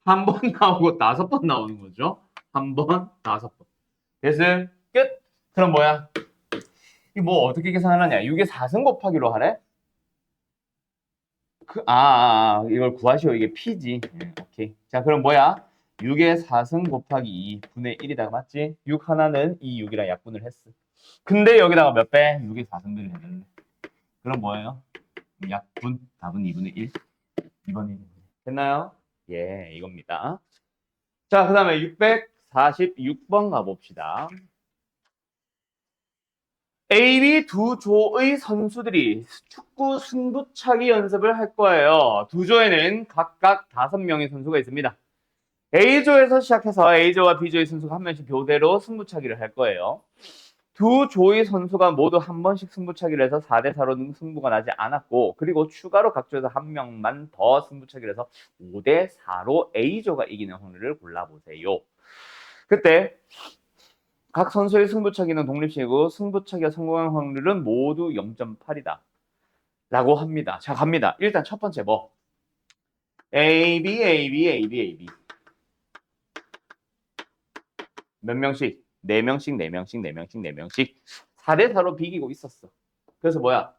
한 번 나오고 5번 나오는 거죠. 한 번, 5번. 됐음. 끝. 그럼 뭐야? 이 뭐 어떻게 계산하느냐? 6의 4승 곱하기로 하래? 이걸 구하시오. 이게 P지. 오케이. 자, 그럼 뭐야? 6의 4승 곱하기 2분의 1이다. 맞지? 6 하나는 이 6이랑 약분을 했어. 근데 여기다가 몇 배? 6의 4승분을 했는데. 그럼 뭐예요? 약분. 답은 2분의 1. 2번이 됐나요? 예, 이겁니다. 자, 그 다음에 646번 가봅시다. A, B 두 조의 선수들이 축구 승부차기 연습을 할 거예요. 두 조에는 각각 5명의 선수가 있습니다. A조에서 시작해서 A조와 B조의 선수가 한 명씩 교대로 승부차기를 할 거예요. 두 조의 선수가 모두 한 번씩 승부차기를 해서 4대4로 승부가 나지 않았고, 그리고 추가로 각 조에서 한 명만 더 승부차기를 해서 5대4로 A조가 이기는 확률을 골라보세요. 그때 각 선수의 승부차기는 독립식이고 승부차기가 성공한 확률은 모두 0.8이다 라고 합니다. 자, 갑니다. 일단 첫 번째 뭐? A, B, A, B, A, B, A, B 몇 명씩? 4명씩, 4명씩, 4명씩, 4명씩 4대4로 비기고 있었어. 그래서 뭐야?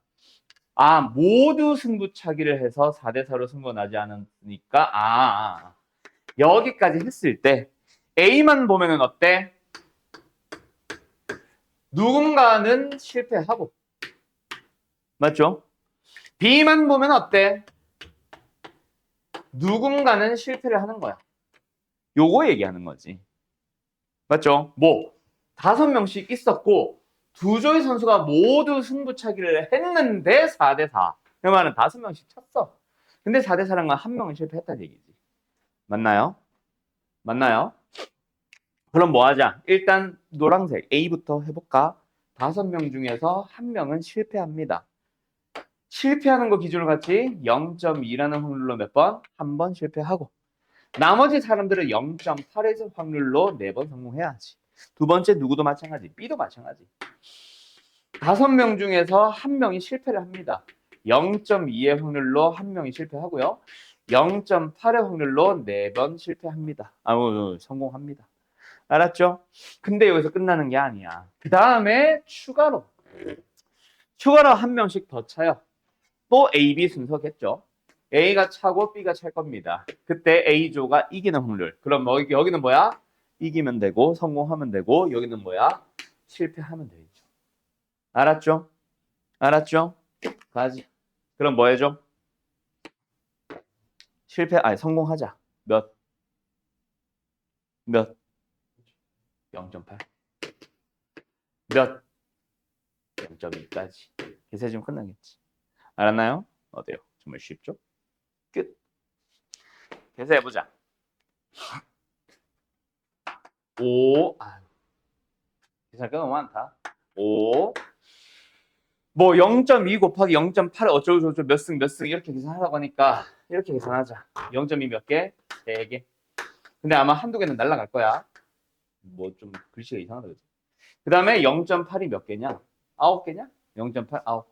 모두 승부차기를 해서 4대4로 승부가 나지 않으니까 여기까지 했을 때 A만 보면은 어때? 누군가는 실패하고 맞죠? B만 보면 어때? 누군가는 실패를 하는 거야. 요거 얘기하는 거지. 맞죠? 뭐 5명씩 있었고 두 조의 선수가 모두 승부차기를 했는데 4대4. 그 말은 5명씩 쳤어. 근데 4대4란 건 한 명은 실패했다는 얘기지. 맞나요? 맞나요? 그럼 뭐 하자? 일단 노란색 A부터 해볼까? 5명 중에서 한 명은 실패합니다. 실패하는 거 기준으로 같이 0.2라는 확률로 몇 번? 한 번 실패하고 나머지 사람들은 0.8의 확률로 4번 성공해야지. 두 번째 누구도 마찬가지. B도 마찬가지. 5명 중에서 한 명이 실패를 합니다. 0.2의 확률로 한 명이 실패하고요. 0.8의 확률로 4번 실패합니다. 성공합니다. 알았죠? 근데 여기서 끝나는 게 아니야. 그 다음에 추가로 한 명씩 더 차요. 또 A, B 순서겠죠. A가 차고 B가 찰 겁니다. 그때 A조가 이기는 확률. 그럼 여기는 뭐야? 이기면 되고 성공하면 되고 여기는 뭐야? 실패하면 되죠. 알았죠? 알았죠? 가지. 그럼 뭐 해줘? 성공하자. 몇? 0.8. 몇? 0.2까지. 계산해주면 끝나겠지. 알았나요? 어때요? 정말 쉽죠? 끝. 계산해보자. 5. 계산할 게 너무 많다. 5. 뭐 0.2 곱하기 0.8 어쩌고저쩌고 몇 승 이렇게 계산하라고 하니까 이렇게 계산하자. 0.2 몇 개? 3개. 근데 아마 한두 개는 날라갈 거야. 뭐 좀 글씨가 이상하다 그지? 그 다음에 0.8이 몇 개냐? 9개냐? 0.8 9개.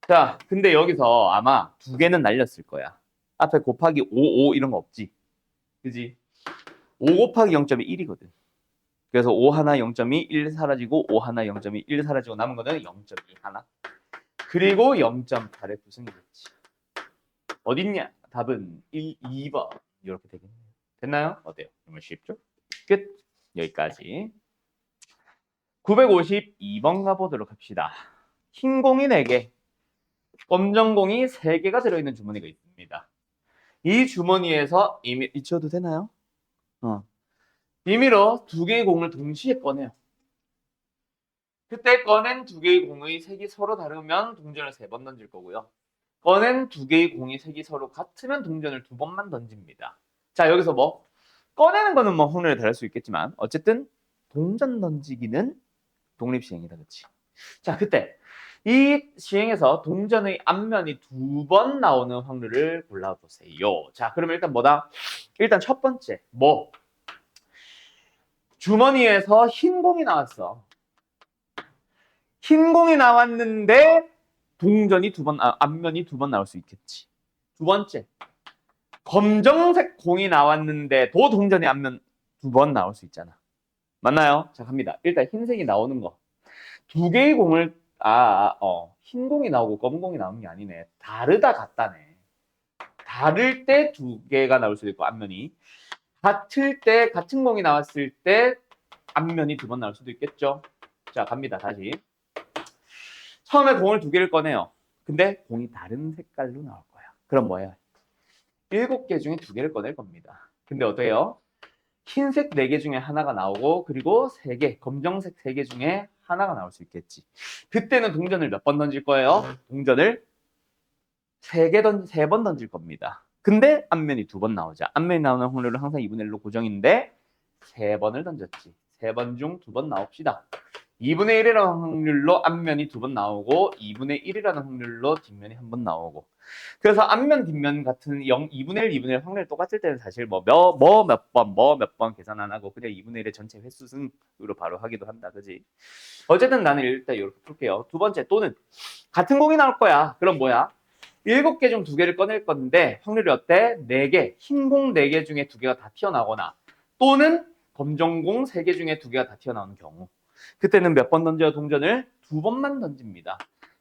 자, 근데 여기서 아마 2개는 날렸을 거야. 앞에 곱하기 5 이런 거 없지? 그지? 5 곱하기 0.2 1이거든. 그래서 5 하나 0.2 1 사라지고 5 하나 0.2 1 사라지고 남은 거는 0.2 하나. 그리고 0.8의 구성이겠지. 어딨냐? 답은 1, 2번. 이렇게 되겠네요. 됐나요? 어때요? 정말 쉽죠? 끝. 여기까지. 952번 가보도록 합시다. 흰 공이 4개, 검정 공이 3개가 들어있는 주머니가 있습니다. 이 주머니에서 이미 잊혀도 되나요? 임의로 두 개의 공을 동시에 꺼내요. 그때 꺼낸 두 개의 공의 색이 서로 다르면 동전을 3번 던질 거고요. 꺼낸 두 개의 공의 색이 서로 같으면 동전을 2번만 던집니다. 자, 여기서 뭐 꺼내는 거는 뭐 확률이 다를 수 있겠지만 어쨌든 동전 던지기는 독립시행이다. 그치? 자, 그때 이 시행에서 동전의 앞면이 2번 나오는 확률을 골라보세요. 자, 그러면 일단 뭐다? 일단 첫 번째 뭐 주머니에서 흰 공이 나왔어. 흰 공이 나왔는데 동전이 앞면이 2번 나올 수 있겠지. 두 번째, 검정색 공이 나왔는데도 동전이 앞면 2번 나올 수 있잖아. 맞나요? 자, 갑니다. 일단 흰색이 나오는 거. 두 개의 공을 흰 공이 나오고 검은 공이 나오는 게 아니네. 다르다 같다네. 다를 때 두 개가 나올 수도 있고 앞면이 같을 때 같은 공이 나왔을 때 앞면이 2번 나올 수도 있겠죠. 자, 갑니다. 다시. 처음에 공을 2개를 꺼내요. 근데 공이 다른 색깔로 나올 거야. 그럼 뭐예요? 7개 중에 2개를 꺼낼 겁니다. 근데 어때요? 흰색 4개 중에 하나가 나오고 그리고 3개, 검정색 3개 중에 하나가 나올 수 있겠지. 그때는 동전을 몇 번 던질 거예요? 동전을 3번 던질 겁니다. 근데 앞면이 2번 나오자. 앞면이 나오는 확률은 항상 2분의 1로 고정인데 3번을 던졌지. 3번 중 2번 나옵시다. 2분의 1이라는 확률로 앞면이 2번 나오고 2분의 1이라는 확률로 뒷면이 1번 나오고 그래서 앞면 뒷면 같은 2분의 1, 2분의 1 확률이 똑같을 때는 사실 몇 번 계산 안 하고 그냥 2분의 1의 전체 횟수승으로 바로 하기도 한다. 그지? 어쨌든 나는 일단 이렇게 풀게요. 두 번째 또는 같은 공이 나올 거야. 그럼 뭐야? 7개 중 2개를 꺼낼 건데 확률이 어때? 4개, 흰 공 4개 중에 2개가 다 튀어나오거나 또는 검정 공 3개 중에 2개가 다 튀어나오는 경우 그때는 몇 번 던져요? 동전을 2번만 던집니다.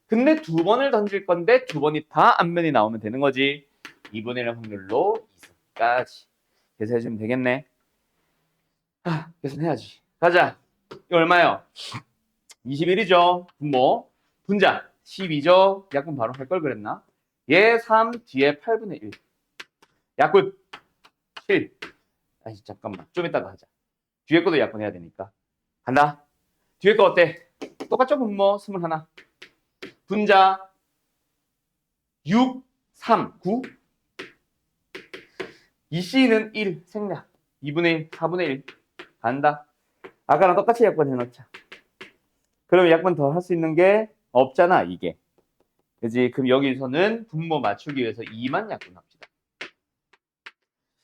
근데 2번을 던질 건데 2번이 다 앞면이 나오면 되는 거지. 2분의 1 확률로 2승까지 계산해주면 되겠네. 계산해야지. 가자. 이거 얼마요? 21이죠. 분모. 분자. 12죠. 약분 바로 할 걸 그랬나? 얘 3, 뒤에 8분의 1. 약분 7. 잠깐만. 좀 이따가 하자. 뒤에 것도 약분해야 되니까. 간다. 뒤에 거 어때? 똑같죠? 분모 21. 분자 6, 3, 9. 이 C는 1 생략. 2분의 1, 4분의 1 간다. 아까랑 똑같이 약분 해놓자. 그러면 약분 더 할 수 있는 게 없잖아 이게. 그지? 그럼 여기서는 분모 맞추기 위해서 2만 약분합시다.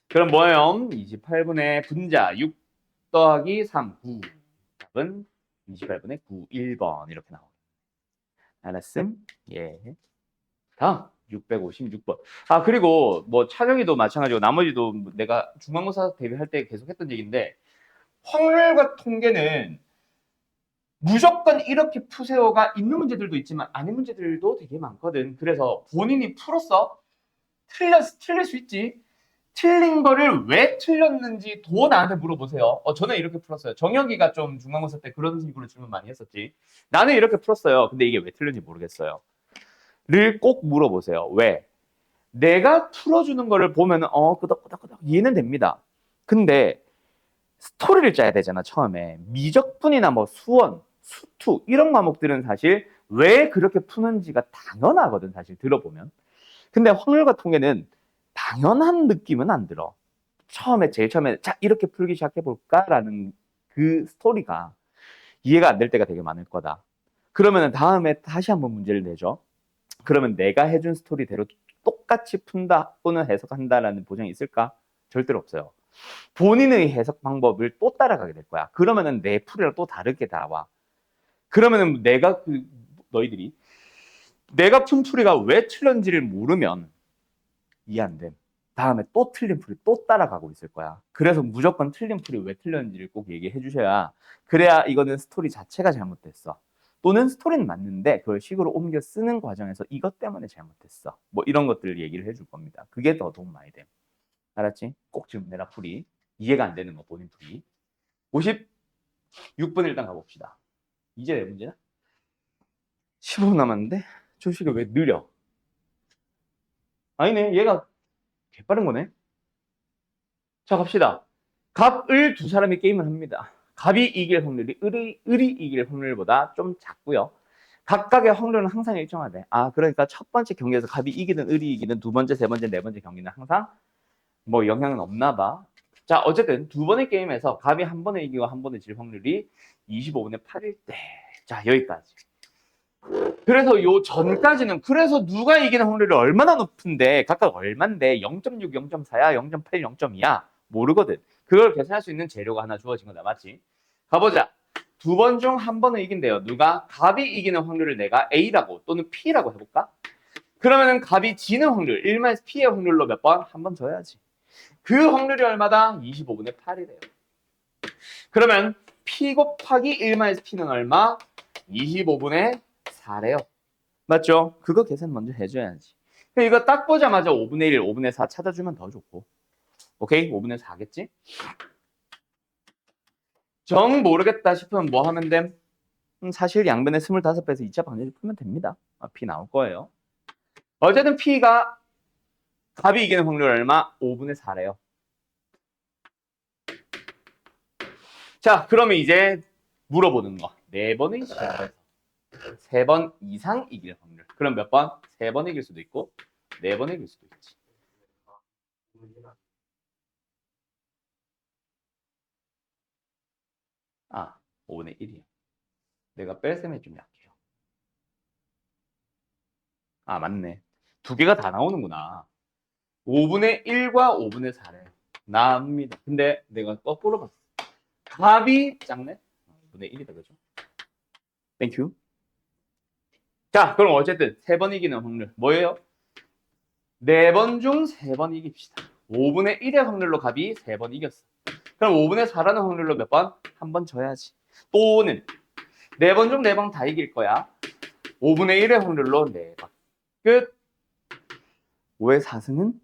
그럼 뭐예요? 28분의 분자 6 더하기 3, 9. 답은 28분의 9, 1번 이렇게 나오고. 알았음? 예. 다음 656번. 그리고 뭐 찬영이도 마찬가지고 나머지도 내가 중간고사 대비할 때 계속 했던 얘기인데 확률과 통계는 무조건 이렇게 푸세요가 있는 문제들도 있지만 아닌 문제들도 되게 많거든. 그래서 본인이 풀었어? 틀릴 수 있지. 틀린 거를 왜 틀렸는지 도 나한테 물어보세요. 저는 이렇게 풀었어요. 정혁이가 좀 중간고사 때 그런 식으로 질문 많이 했었지. 나는 이렇게 풀었어요. 근데 이게 왜 틀렸는지 모르겠어요. 를 꼭 물어보세요. 왜? 내가 풀어주는 거를 보면은 끄덕끄덕끄덕 이해는 됩니다. 근데 스토리를 짜야 되잖아. 처음에 미적분이나 뭐 수원, 수투 이런 과목들은 사실 왜 그렇게 푸는지가 당연하거든. 사실 들어보면. 근데 확률과 통계는 당연한 느낌은 안 들어. 제일 처음에 자 이렇게 풀기 시작해볼까라는 그 스토리가 이해가 안 될 때가 되게 많을 거다. 그러면 다음에 다시 한번 문제를 내줘. 그러면 내가 해준 스토리대로 똑같이 푼다 또는 해석한다라는 보장이 있을까? 절대로 없어요. 본인의 해석 방법을 또 따라가게 될 거야. 그러면은 내 풀이랑 또 다르게 나와. 그러면은 너희들이 내가 푼 풀이가 왜 틀렸는지를 모르면 이해 안 돼. 다음에 또 틀린 풀이 또 따라가고 있을 거야. 그래서 무조건 틀린 풀이 왜 틀렸는지를 꼭 얘기해 주셔야 그래야 이거는 스토리 자체가 잘못됐어. 또는 스토리는 맞는데 그걸 식으로 옮겨 쓰는 과정에서 이것 때문에 잘못됐어. 뭐 이런 것들을 얘기를 해줄 겁니다. 그게 더 도움 많이 돼. 알았지? 꼭 지금 내라 풀이. 이해가 안 되는 거 본인 풀이. 56분 일단 가봅시다. 이제 내 문제나? 15분 남았는데? 조식이 왜 느려? 아니네. 얘가 개빠른 거네. 자, 갑시다. 갑을 두 사람이 게임을 합니다. 갑이 이길 확률이 을이 이길 확률보다 좀 작고요. 각각의 확률은 항상 일정하대. 아, 그러니까 첫 번째 경기에서 갑이 이기든 을이 이기든 두 번째, 세 번째, 네 번째 경기는 항상 뭐 영향은 없나 봐. 자, 어쨌든 두 번의 게임에서 갑이 한 번에 이기고 한 번에 질 확률이 25분의 8일 때. 자, 여기까지. 그래서 요 전까지는 그래서 누가 이기는 확률이 얼마나 높은데 각각 얼만데 0.6, 0.4야, 0.8, 0.2야 모르거든. 그걸 계산할 수 있는 재료가 하나 주어진 거다. 맞지? 가보자. 두 번 중 한 번은 이긴대요. 누가? 갑이 이기는 확률을 내가 A라고 또는 P라고 해볼까? 그러면은 갑이 지는 확률 1-P의 확률로 몇 번? 한 번 져야지. 그 확률이 얼마다? 25분의 8이래요. 그러면 P 곱하기 1-P는 얼마? 25분의 4래요. 맞죠? 그거 계산 먼저 해줘야지. 이거 딱 보자마자 5분의 1, 5분의 4 찾아주면 더 좋고. 오케이? 5분의 4겠지? 정 모르겠다 싶으면 뭐 하면 돼? 사실 양변의 25배에서 2차 방정식 풀면 됩니다. P 나올 거예요. 어쨌든 P가 갑이 이기는 확률 얼마? 5분의 4래요. 자, 그러면 이제 물어보는 거. 4번의 시간에서 3번 이상 이길 확률. 그럼 몇 번? 3번 이길 수도 있고 4번 이길 수도 있지. 아, 5분의 1이야. 내가 뺄셈에 좀 약해요. 아, 맞네. 두 개가 다 나오는구나. 5분의 1과 5분의 4래. 나옵니다. 근데 내가 거꾸로 봤어. 갑이 작네? 5분의 1이다, 그죠? 땡큐. 자, 그럼 어쨌든 3번 이기는 확률. 뭐예요? 4번 중 3번 이깁시다. 5분의 1의 확률로 갑이 3번 이겼어. 그럼 5분의 4라는 확률로 몇 번? 한 번 져야지. 또는 4번 중 4번 다 이길 거야. 5분의 1의 확률로 4번. 끝. 5의 4승은?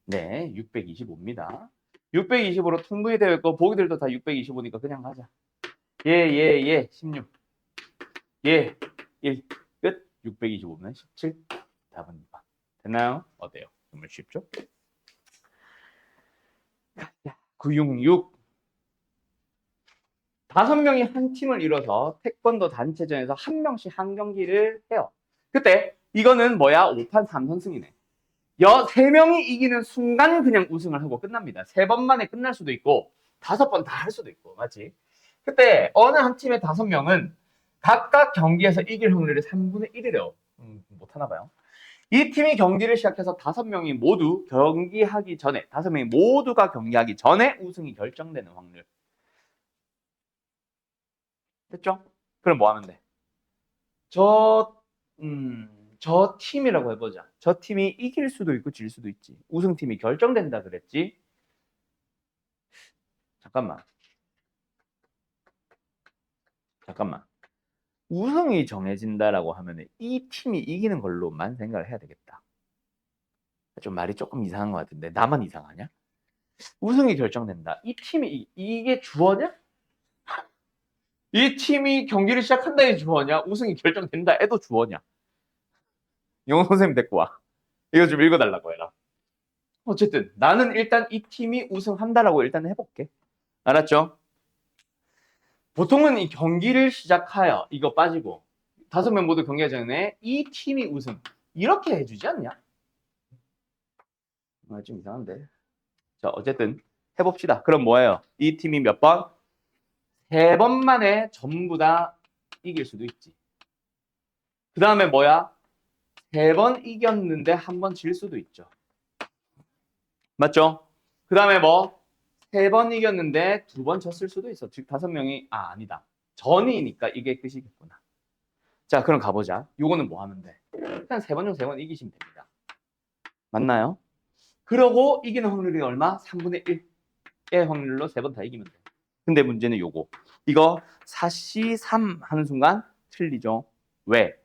네, 625입니다. 625로 통분이 되어 있고 보기들도 다 625니까 그냥 가자. 예, 16. 예, 1. 끝. 625면 17. 답은 2번. 됐나요? 어때요? 정말 쉽죠? 966. 5명이 한 팀을 이뤄서 태권도 단체전에서 한 명씩 한 경기를 해요. 그때 이거는 뭐야? 5판 3선승이네. 3명이 이기는 순간 그냥 우승을 하고 끝납니다. 3번 만에 끝날 수도 있고 5번 다 할 수도 있고. 맞지? 그때 어느 한 팀의 5명은 각각 경기에서 이길 확률이 3분의 1이래요. 못하나 봐요. 이 팀이 경기를 시작해서 5명이 모두 경기하기 전에 5명이 모두가 경기하기 전에 우승이 결정되는 확률. 됐죠? 그럼 뭐 하면 돼? 저 팀이라고 해보자. 저 팀이 이길 수도 있고 질 수도 있지. 우승팀이 결정된다 그랬지. 잠깐만. 우승이 정해진다라고 하면 이 팀이 이기는 걸로만 생각을 해야 되겠다. 좀 말이 조금 이상한 것 같은데 나만 이상하냐? 우승이 결정된다. 이 팀이 이게 주어냐? 이 팀이 경기를 시작한다에 주어냐? 우승이 결정된다 해도 주어냐? 영어 선생님 데리고 와. 이거 좀 읽어달라고 해라. 어쨌든 나는 일단 이 팀이 우승한다라고 일단 해볼게. 알았죠? 보통은 이 경기를 시작하여 이거 빠지고 5명 모두 경기하기 전에 이 팀이 우승 이렇게 해주지 않냐? 아, 좀 이상한데. 자, 어쨌든 해봅시다. 그럼 뭐예요? 이 팀이 몇 번? 3번 만에 전부 다 이길 수도 있지. 그 다음에 뭐야? 3번 이겼는데 한 번 질 수도 있죠. 맞죠? 그 다음에 뭐? 3번 이겼는데 2번 졌을 수도 있어. 즉 5명이 아니다. 전이니까 이게 끝이겠구나. 자, 그럼 가보자. 요거는 뭐 하면 돼? 일단 3번 중 3번 이기시면 됩니다. 맞나요? 그러고 이기는 확률이 얼마? 3분의 1의 확률로 3번 다 이기면 돼. 근데 문제는 요거. 이거 4C3 하는 순간 틀리죠. 왜?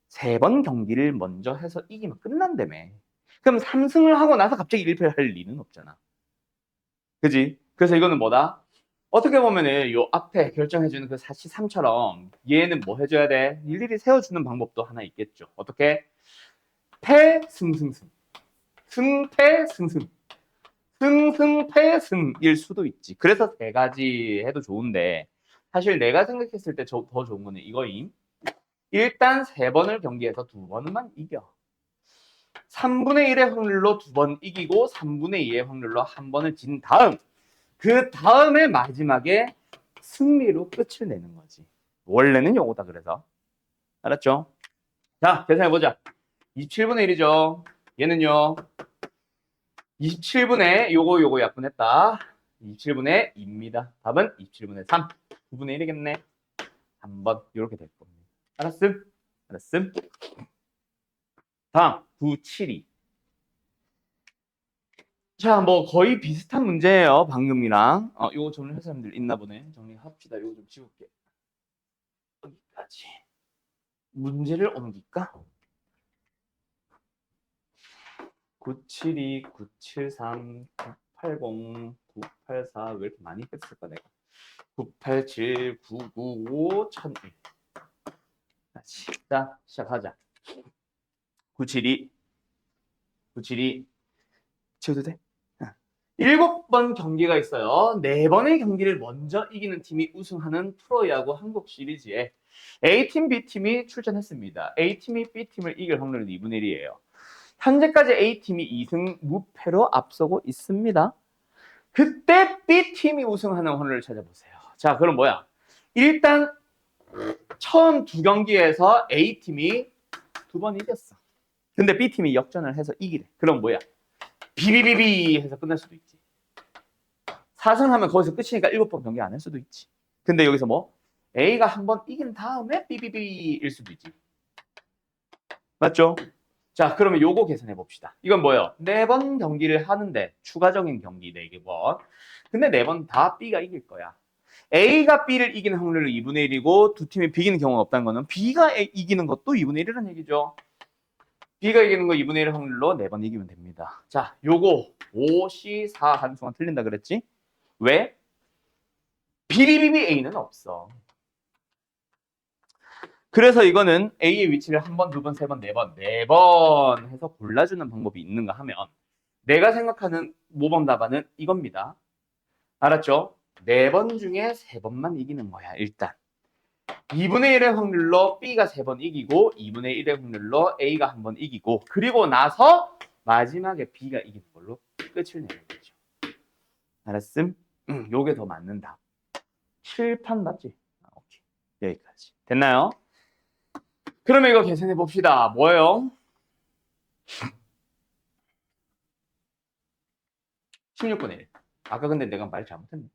3번 경기를 먼저 해서 이기면 끝난다며. 그럼 3승을 하고 나서 갑자기 1패를 할 리는 없잖아. 그지? 그래서 이거는 뭐다? 어떻게 보면은 요 앞에 결정해주는 그 4C3처럼 얘는 뭐 해줘야 돼? 일일이 세워주는 방법도 하나 있겠죠. 어떻게? 패, 승. 승패, 승. 승승패승일 수도 있지. 그래서 세 가지 해도 좋은데 사실 내가 생각했을 때 더 좋은 거는 이거임. 일단 세 번을 경기해서 두 번만 이겨. 3분의 1의 확률로 두 번 이기고 3분의 2의 확률로 한 번을 진 다음 그 다음에 마지막에 승리로 끝을 내는 거지. 원래는 요거다 그래서. 알았죠? 자, 계산해보자. 27분의 1이죠. 얘는요. 27분의 요거 약분했다. 27분의 2입니다. 답은 27분의 3. 9분의 1이겠네. 한번 이렇게 될 겁니다. 알았음? 알았음? 다음 9, 7이. 자, 뭐 거의 비슷한 문제예요. 방금이랑. 요거 정리할 사람들 있나 보네. 정리합시다. 요거 좀 지울게. 여기까지. 문제를 옮길까? 972, 973, 980, 984. 왜 이렇게 많이 했을까 내가? 987, 995, 1001. 자, 시작하자. 972, 972. 지워도 돼? 7번 경기가 있어요. 4번의 경기를 먼저 이기는 팀이 우승하는 프로야구 한국 시리즈에 A팀, B팀이 출전했습니다. A팀이 B팀을 이길 확률은 2분의 1이에요. 현재까지 A팀이 2승 무패로 앞서고 있습니다. 그때 B팀이 우승하는 확률을 찾아보세요. 자, 그럼 뭐야? 일단 처음 두 경기에서 A팀이 두 번 이겼어. 근데 B팀이 역전을 해서 이기래. 그럼 뭐야? 비비비비 해서 끝날 수도 있지. 4승하면 거기서 끝이니까 7번 경기 안 할 수도 있지. 근데 여기서 뭐? A가 한 번 이긴 다음에 비비비일 수도 있지. 맞죠? 자, 그러면 요거 계산해 봅시다. 이건 뭐예요? 4번 경기를 하는데 추가적인 경기 4번. 근데 4번 다 B가 이길 거야. A가 B를 이기는 확률은 2분의 1이고 두 팀이 비기는 경우가 없다는 거는 B가 이기는 것도 2분의 1이라는 얘기죠. B가 이기는 거 2분의 1 확률로 4번 이기면 됩니다. 자, 요거 5, C, 4 함수가 틀린다 그랬지? 왜? 비비비비 A는 없어. 그래서 이거는 A의 위치를 한 번, 두 번, 세 번, 네 번 해서 골라주는 방법이 있는가 하면 내가 생각하는 모범 답안은 이겁니다. 알았죠? 4번 중에 3번만 이기는 거야, 일단. 2분의 1의 확률로 B가 3번 이기고 2분의 1의 확률로 A가 한 번 이기고 그리고 나서 마지막에 B가 이기는 걸로 끝을 내는 거죠. 알았음? 요게 더 맞는 답. 칠판 맞지? 오케이. 여기까지. 됐나요? 그러면 이거 계산해 봅시다. 뭐예요? 16분의 1. 아까 근데 내가 말 잘못했네.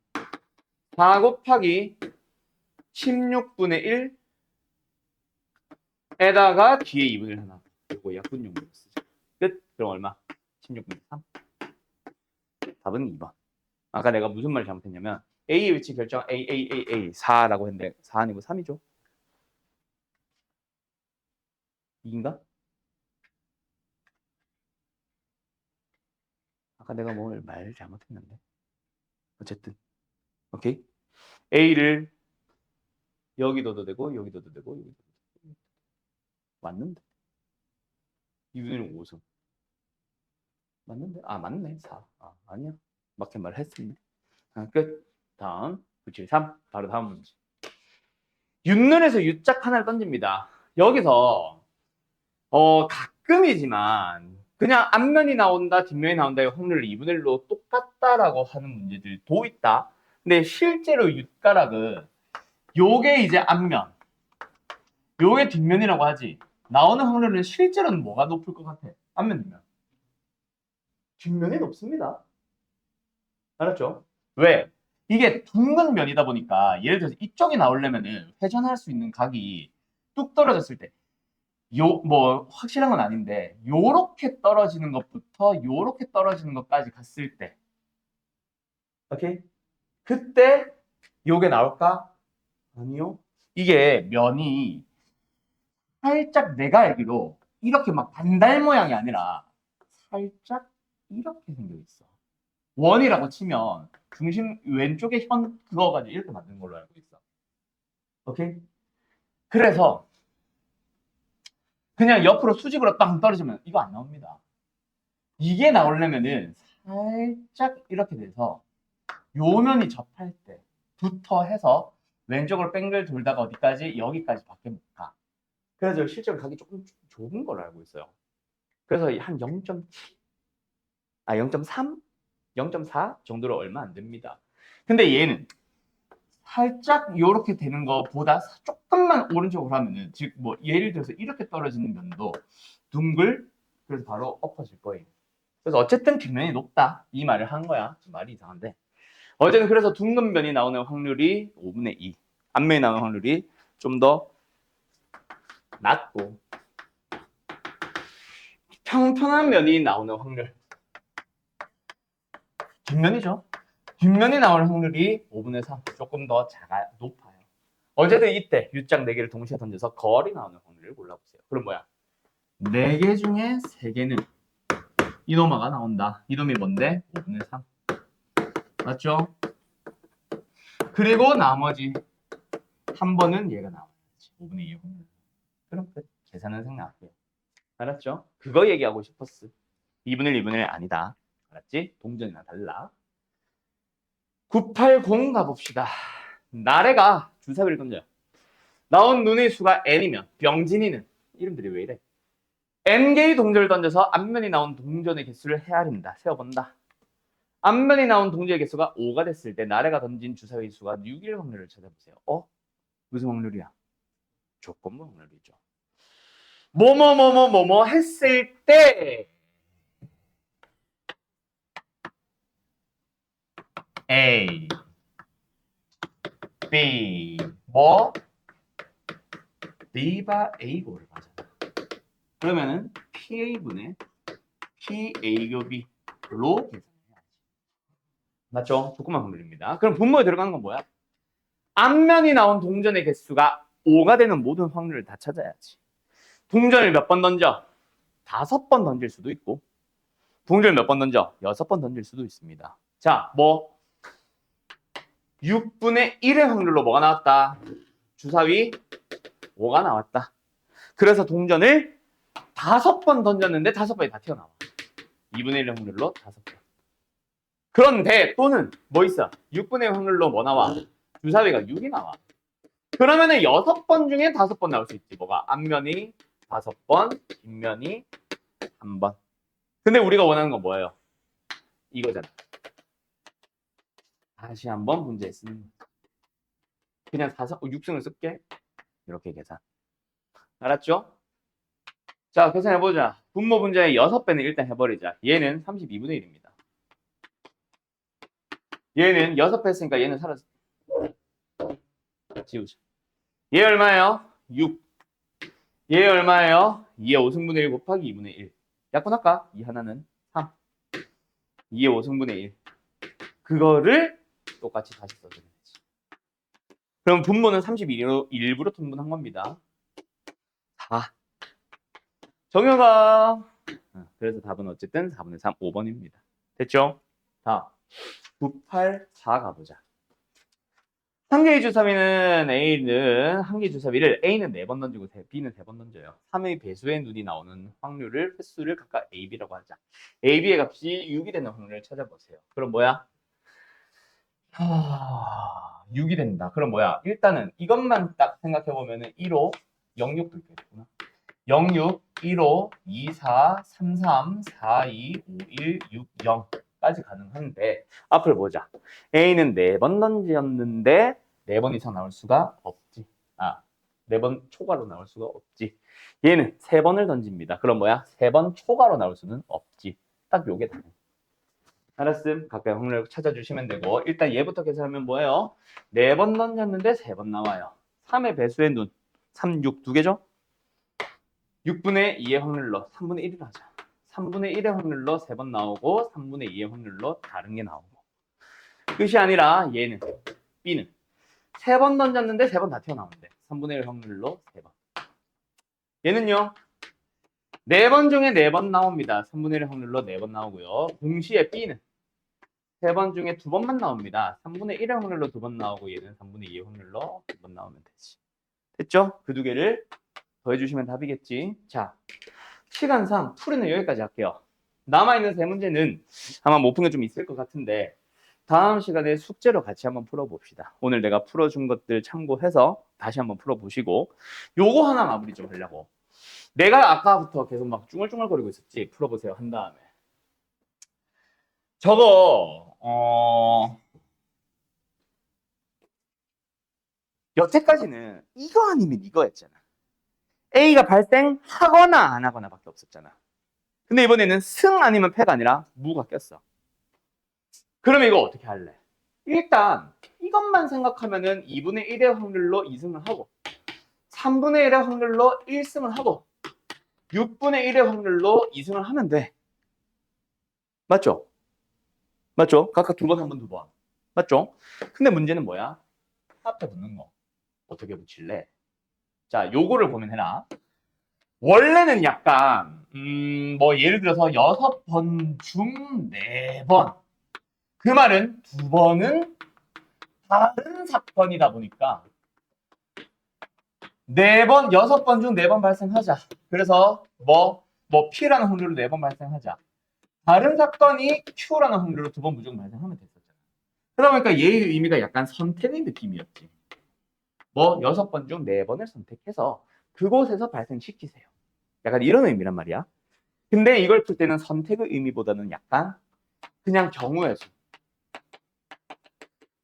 4 곱하기 16분의 1에다가 뒤에 2분의 1 하나. 이거 약분용으로 쓰자. 끝. 그럼 얼마? 16분의 3. 답은 2번. 아까 내가 무슨 말 잘못했냐면 A의 위치 결정 A 4라고 했는데 4 아니고 3이죠. 2인가? 아까 내가 뭘 말 잘못했는데. 어쨌든. 오케이? A를 여기도 되고 여기도 되고 여기도 되고. 맞는데? 2분의 5승. 맞는데? 아, 맞네. 4. 아, 아니야. 맞게 말했었네. 끝. 다음. 973. 바로 다음 문제. 윤눈에서 U짝 하나를 던집니다. 여기서 가끔이지만 그냥 앞면이 나온다, 뒷면이 나온다의 확률을 2분의 1로 똑같다라고 하는 문제들도 있다. 근데 실제로 U가락은 요게 이제 앞면, 요게 뒷면이라고 하지. 나오는 확률은 실제로는 뭐가 높을 것 같아? 앞면, 뒷면. 뒷면이 높습니다. 알았죠? 왜? 이게 둥근 면이다 보니까 예를 들어서 이쪽이 나오려면은 회전할 수 있는 각이 뚝 떨어졌을 때 뭐 확실한 건 아닌데 요렇게 떨어지는 것부터 요렇게 떨어지는 것까지 갔을 때 오케이? 그때 요게 나올까? 아니요. 이게 면이 살짝 내가 알기로 이렇게 막 반달 모양이 아니라 살짝 이렇게 생겨 있어. 원이라고 치면 중심 왼쪽에 현 그어가지고 이렇게 만든 걸로 알고 있어. 오케이? 그래서 그냥 옆으로 수직으로 빵 떨어지면 이거 안 나옵니다. 이게 나오려면은 살짝 이렇게 돼서 요 면이 접할 때부터 해서 왼쪽으로 뺑글 돌다가 어디까지? 여기까지 밖에 못 가. 그래서 실제로 가기 조금 좁은 걸로 알고 있어요. 그래서 한 0.7, 0.3, 0.4 정도로 얼마 안 됩니다. 근데 얘는 살짝 이렇게 되는 것보다 조금만 오른쪽으로 하면은, 즉 뭐 예를 들어서 이렇게 떨어지는 면도 둥글, 그래서 바로 엎어질 거예요. 그래서 어쨌든 뒷면이 높다 이 말을 한 거야. 좀 말이 이상한데 어쨌든 그래서 둥근 면이 나오는 확률이 5분의 2, 앞면이 나오는 확률이 좀 더 낮고 평평한 면이 나오는 확률, 뒷면이죠. 뒷면이 나오는 확률이 5분의 3, 조금 더 높아요. 어쨌든 이때 U장 4개를 동시에 던져서 거리 나오는 확률을 골라보세요. 그럼 뭐야? 4개 중에 3개는 이노마가 나온다. 이놈이 뭔데? 5분의 3. 맞죠? 그리고 나머지 한 번은 얘가 나와야지. 5분의 2 확률. 그럼 끝. 계산은 생략할게요. 알았죠? 그거 얘기하고 싶었어. 2분의 1, 2분의 1 아니다. 알았지? 동전이나 달라. 980 가봅시다. 나래가 주사위를 던져요. 나온 눈의 수가 n이면 병진이는 이름들이 왜 이래? n개의 동전을 던져서 앞면이 나온 동전의 개수를 헤아린다. 세어본다. 앞면이 나온 동전의 개수가 5가 됐을 때 나래가 던진 주사위 수가 6일 확률을 찾아보세요. 무슨 확률이야? 조건부 확률이죠. 뭐뭐 했을 때 A, B, B가 A고를 가잖아. 그러면은 PA분의 PA 곱이로 계산해야지. 맞죠? 조건만 확률입니다. 그럼 분모에 들어가는 건 뭐야? 앞면이 나온 동전의 개수가 5가 되는 모든 확률을 다 찾아야지. 동전을 몇 번 던져? 5번 던질 수도 있고, 동전을 몇 번 던져? 6번 던질 수도 있습니다. 자, 6분의 1의 확률로 뭐가 나왔다? 주사위 5가 나왔다. 그래서 동전을 5번 던졌는데 5번이 다 튀어나와. 2분의 1의 확률로 5번. 그런데 또는 뭐 있어? 6분의 1 확률로 뭐 나와? 주사위가 6이 나와. 그러면은 6번 중에 5번 나올 수 있지. 뭐가? 앞면이 5번, 뒷면이 1번. 근데 우리가 원하는 건 뭐예요? 이거잖아. 다시 한번 문제에 쓰는 거. 그냥 6승을 쓸게. 이렇게 계산. 알았죠? 자, 계산해보자. 분모 분자의 6배는 일단 해버리자. 얘는 32분의 1입니다. 얘는 6배 했으니까 얘는 사라져. 지우자. 얘 얼마예요? 6. 얘 얼마예요? 2의 5승분의 1 곱하기 2분의 1. 약분할까? 이 하나는 3. 2의 5승분의 1. 그거를 똑같이 다시 써주면 되지. 그럼 분모는 31로 일부러 통분한 겁니다. 4. 정혁아. 그래서 답은 어쨌든 4분의 3, 5번입니다. 됐죠? 자, 9, 8, 4 가보자. 한 개의 주사위는 A는 한 개의 주사위를 A는 4번 던지고 B는 3번 던져요. 3의 배수의 눈이 나오는 확률을 횟수를 각각 A, B라고 하자. A, B의 값이 6이 되는 확률을 찾아보세요. 그럼 뭐야? 6이 된다. 그럼 뭐야? 일단은 이것만 딱 생각해보면은 1호, 06도 있겠구나. 06, 1호, 24, 33, 42, 51, 6, 0까지 가능한데 앞을 보자. A는 4번 던졌는데 4번 이상 나올 수가 없지. 4번 초과로 나올 수가 없지. 얘는 3번을 던집니다. 그럼 뭐야? 3번 초과로 나올 수는 없지. 딱 요게 다네. 알았음? 각각 확률 찾아주시면 되고 일단 얘부터 계산하면 뭐예요? 4번 던졌는데 3번 나와요. 3의 배수의 눈 3, 6 두 개죠? 6분의 2의 확률로 3분의 1을 하자. 3분의 1의 확률로 3번 나오고 3분의 2의 확률로 다른 게 나오고. 끝이 아니라 얘는 B는 3번 던졌는데 3번 다 튀어나오는데 3분의 1 확률로 3번. 얘는요. 4번 중에 4번 나옵니다. 3분의 1 확률로 4번 나오고요. 동시에 B는 3번 중에 2번만 나옵니다. 3분의 1의 확률로 2번 나오고 얘는 3분의 2의 확률로 2번 나오면 되지. 됐죠? 그 두 개를 더해주시면 답이겠지. 자, 시간상 풀이는 여기까지 할게요. 남아있는 세 문제는 아마 못 푼 게 좀 있을 것 같은데 다음 시간에 숙제로 같이 한번 풀어봅시다. 오늘 내가 풀어준 것들 참고해서 다시 한번 풀어보시고 요거 하나 마무리 좀 하려고. 내가 아까부터 계속 막 쭝얼쭝얼거리고 있었지. 풀어보세요 한 다음에. 저거 여태까지는 이거 아니면 이거였잖아. A가 발생하거나 안 하거나 밖에 없었잖아. 근데 이번에는 승 아니면 패가 아니라 무가 꼈어. 그러면 이거 어떻게 할래? 일단 이것만 생각하면은 2분의 1의 확률로 2승을 하고 3분의 1의 확률로 1승을 하고 6분의 1의 확률로 2승을 하면 돼. 맞죠? 맞죠? 각각 두 번, 한 번, 두 번. 맞죠? 근데 문제는 뭐야? 앞에 붙는 거. 어떻게 붙일래? 자, 요거를 고민해라. 원래는 약간 뭐 예를 들어서 6번 중 4번. 그 말은 2번은 다른 사건이다 보니까 4번, 6번 중 4번 발생하자. 그래서 P라는 확률로 4번 발생하자. 다른 사건이 Q라는 확률로 2번 무조건 발생하면 됐었잖아. 그러다 보니까 얘의 의미가 약간 선택의 느낌이었지. 6번 중 4번을 선택해서 그곳에서 발생시키세요. 약간 이런 의미란 말이야. 근데 이걸 풀 때는 선택의 의미보다는 약간 그냥 경우의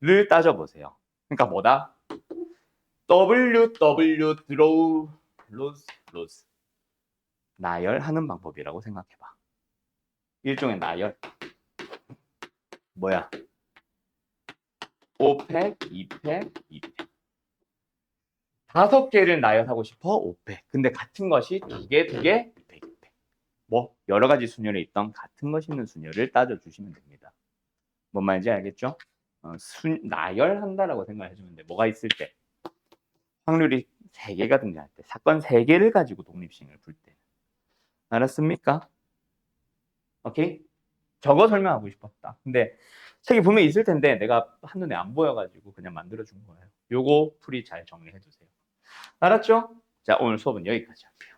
수를 따져보세요. 그러니까 뭐다? W, draw, lose. 나열하는 방법이라고 생각해봐. 일종의 나열. 뭐야? 5팩, 2팩, 2팩. 5개를 나열하고 싶어? 5팩. 근데 같은 것이 2개, 2개, 2팩, 2팩. 여러 가지 순열에 있던 같은 것이 있는 순열을 따져주시면 됩니다. 뭔 말인지 알겠죠? 나열한다라고 생각해주면 돼. 뭐가 있을 때? 확률이 3개가 등장할 때. 사건 3개를 가지고 독립식을 풀 때. 알았습니까? 오케이? 저거 설명하고 싶었다. 근데 책이 분명히 있을 텐데 내가 한눈에 안 보여가지고 그냥 만들어준 거예요. 요거 풀이 잘 정리해 두세요. 알았죠? 자, 오늘 수업은 여기까지 할게요.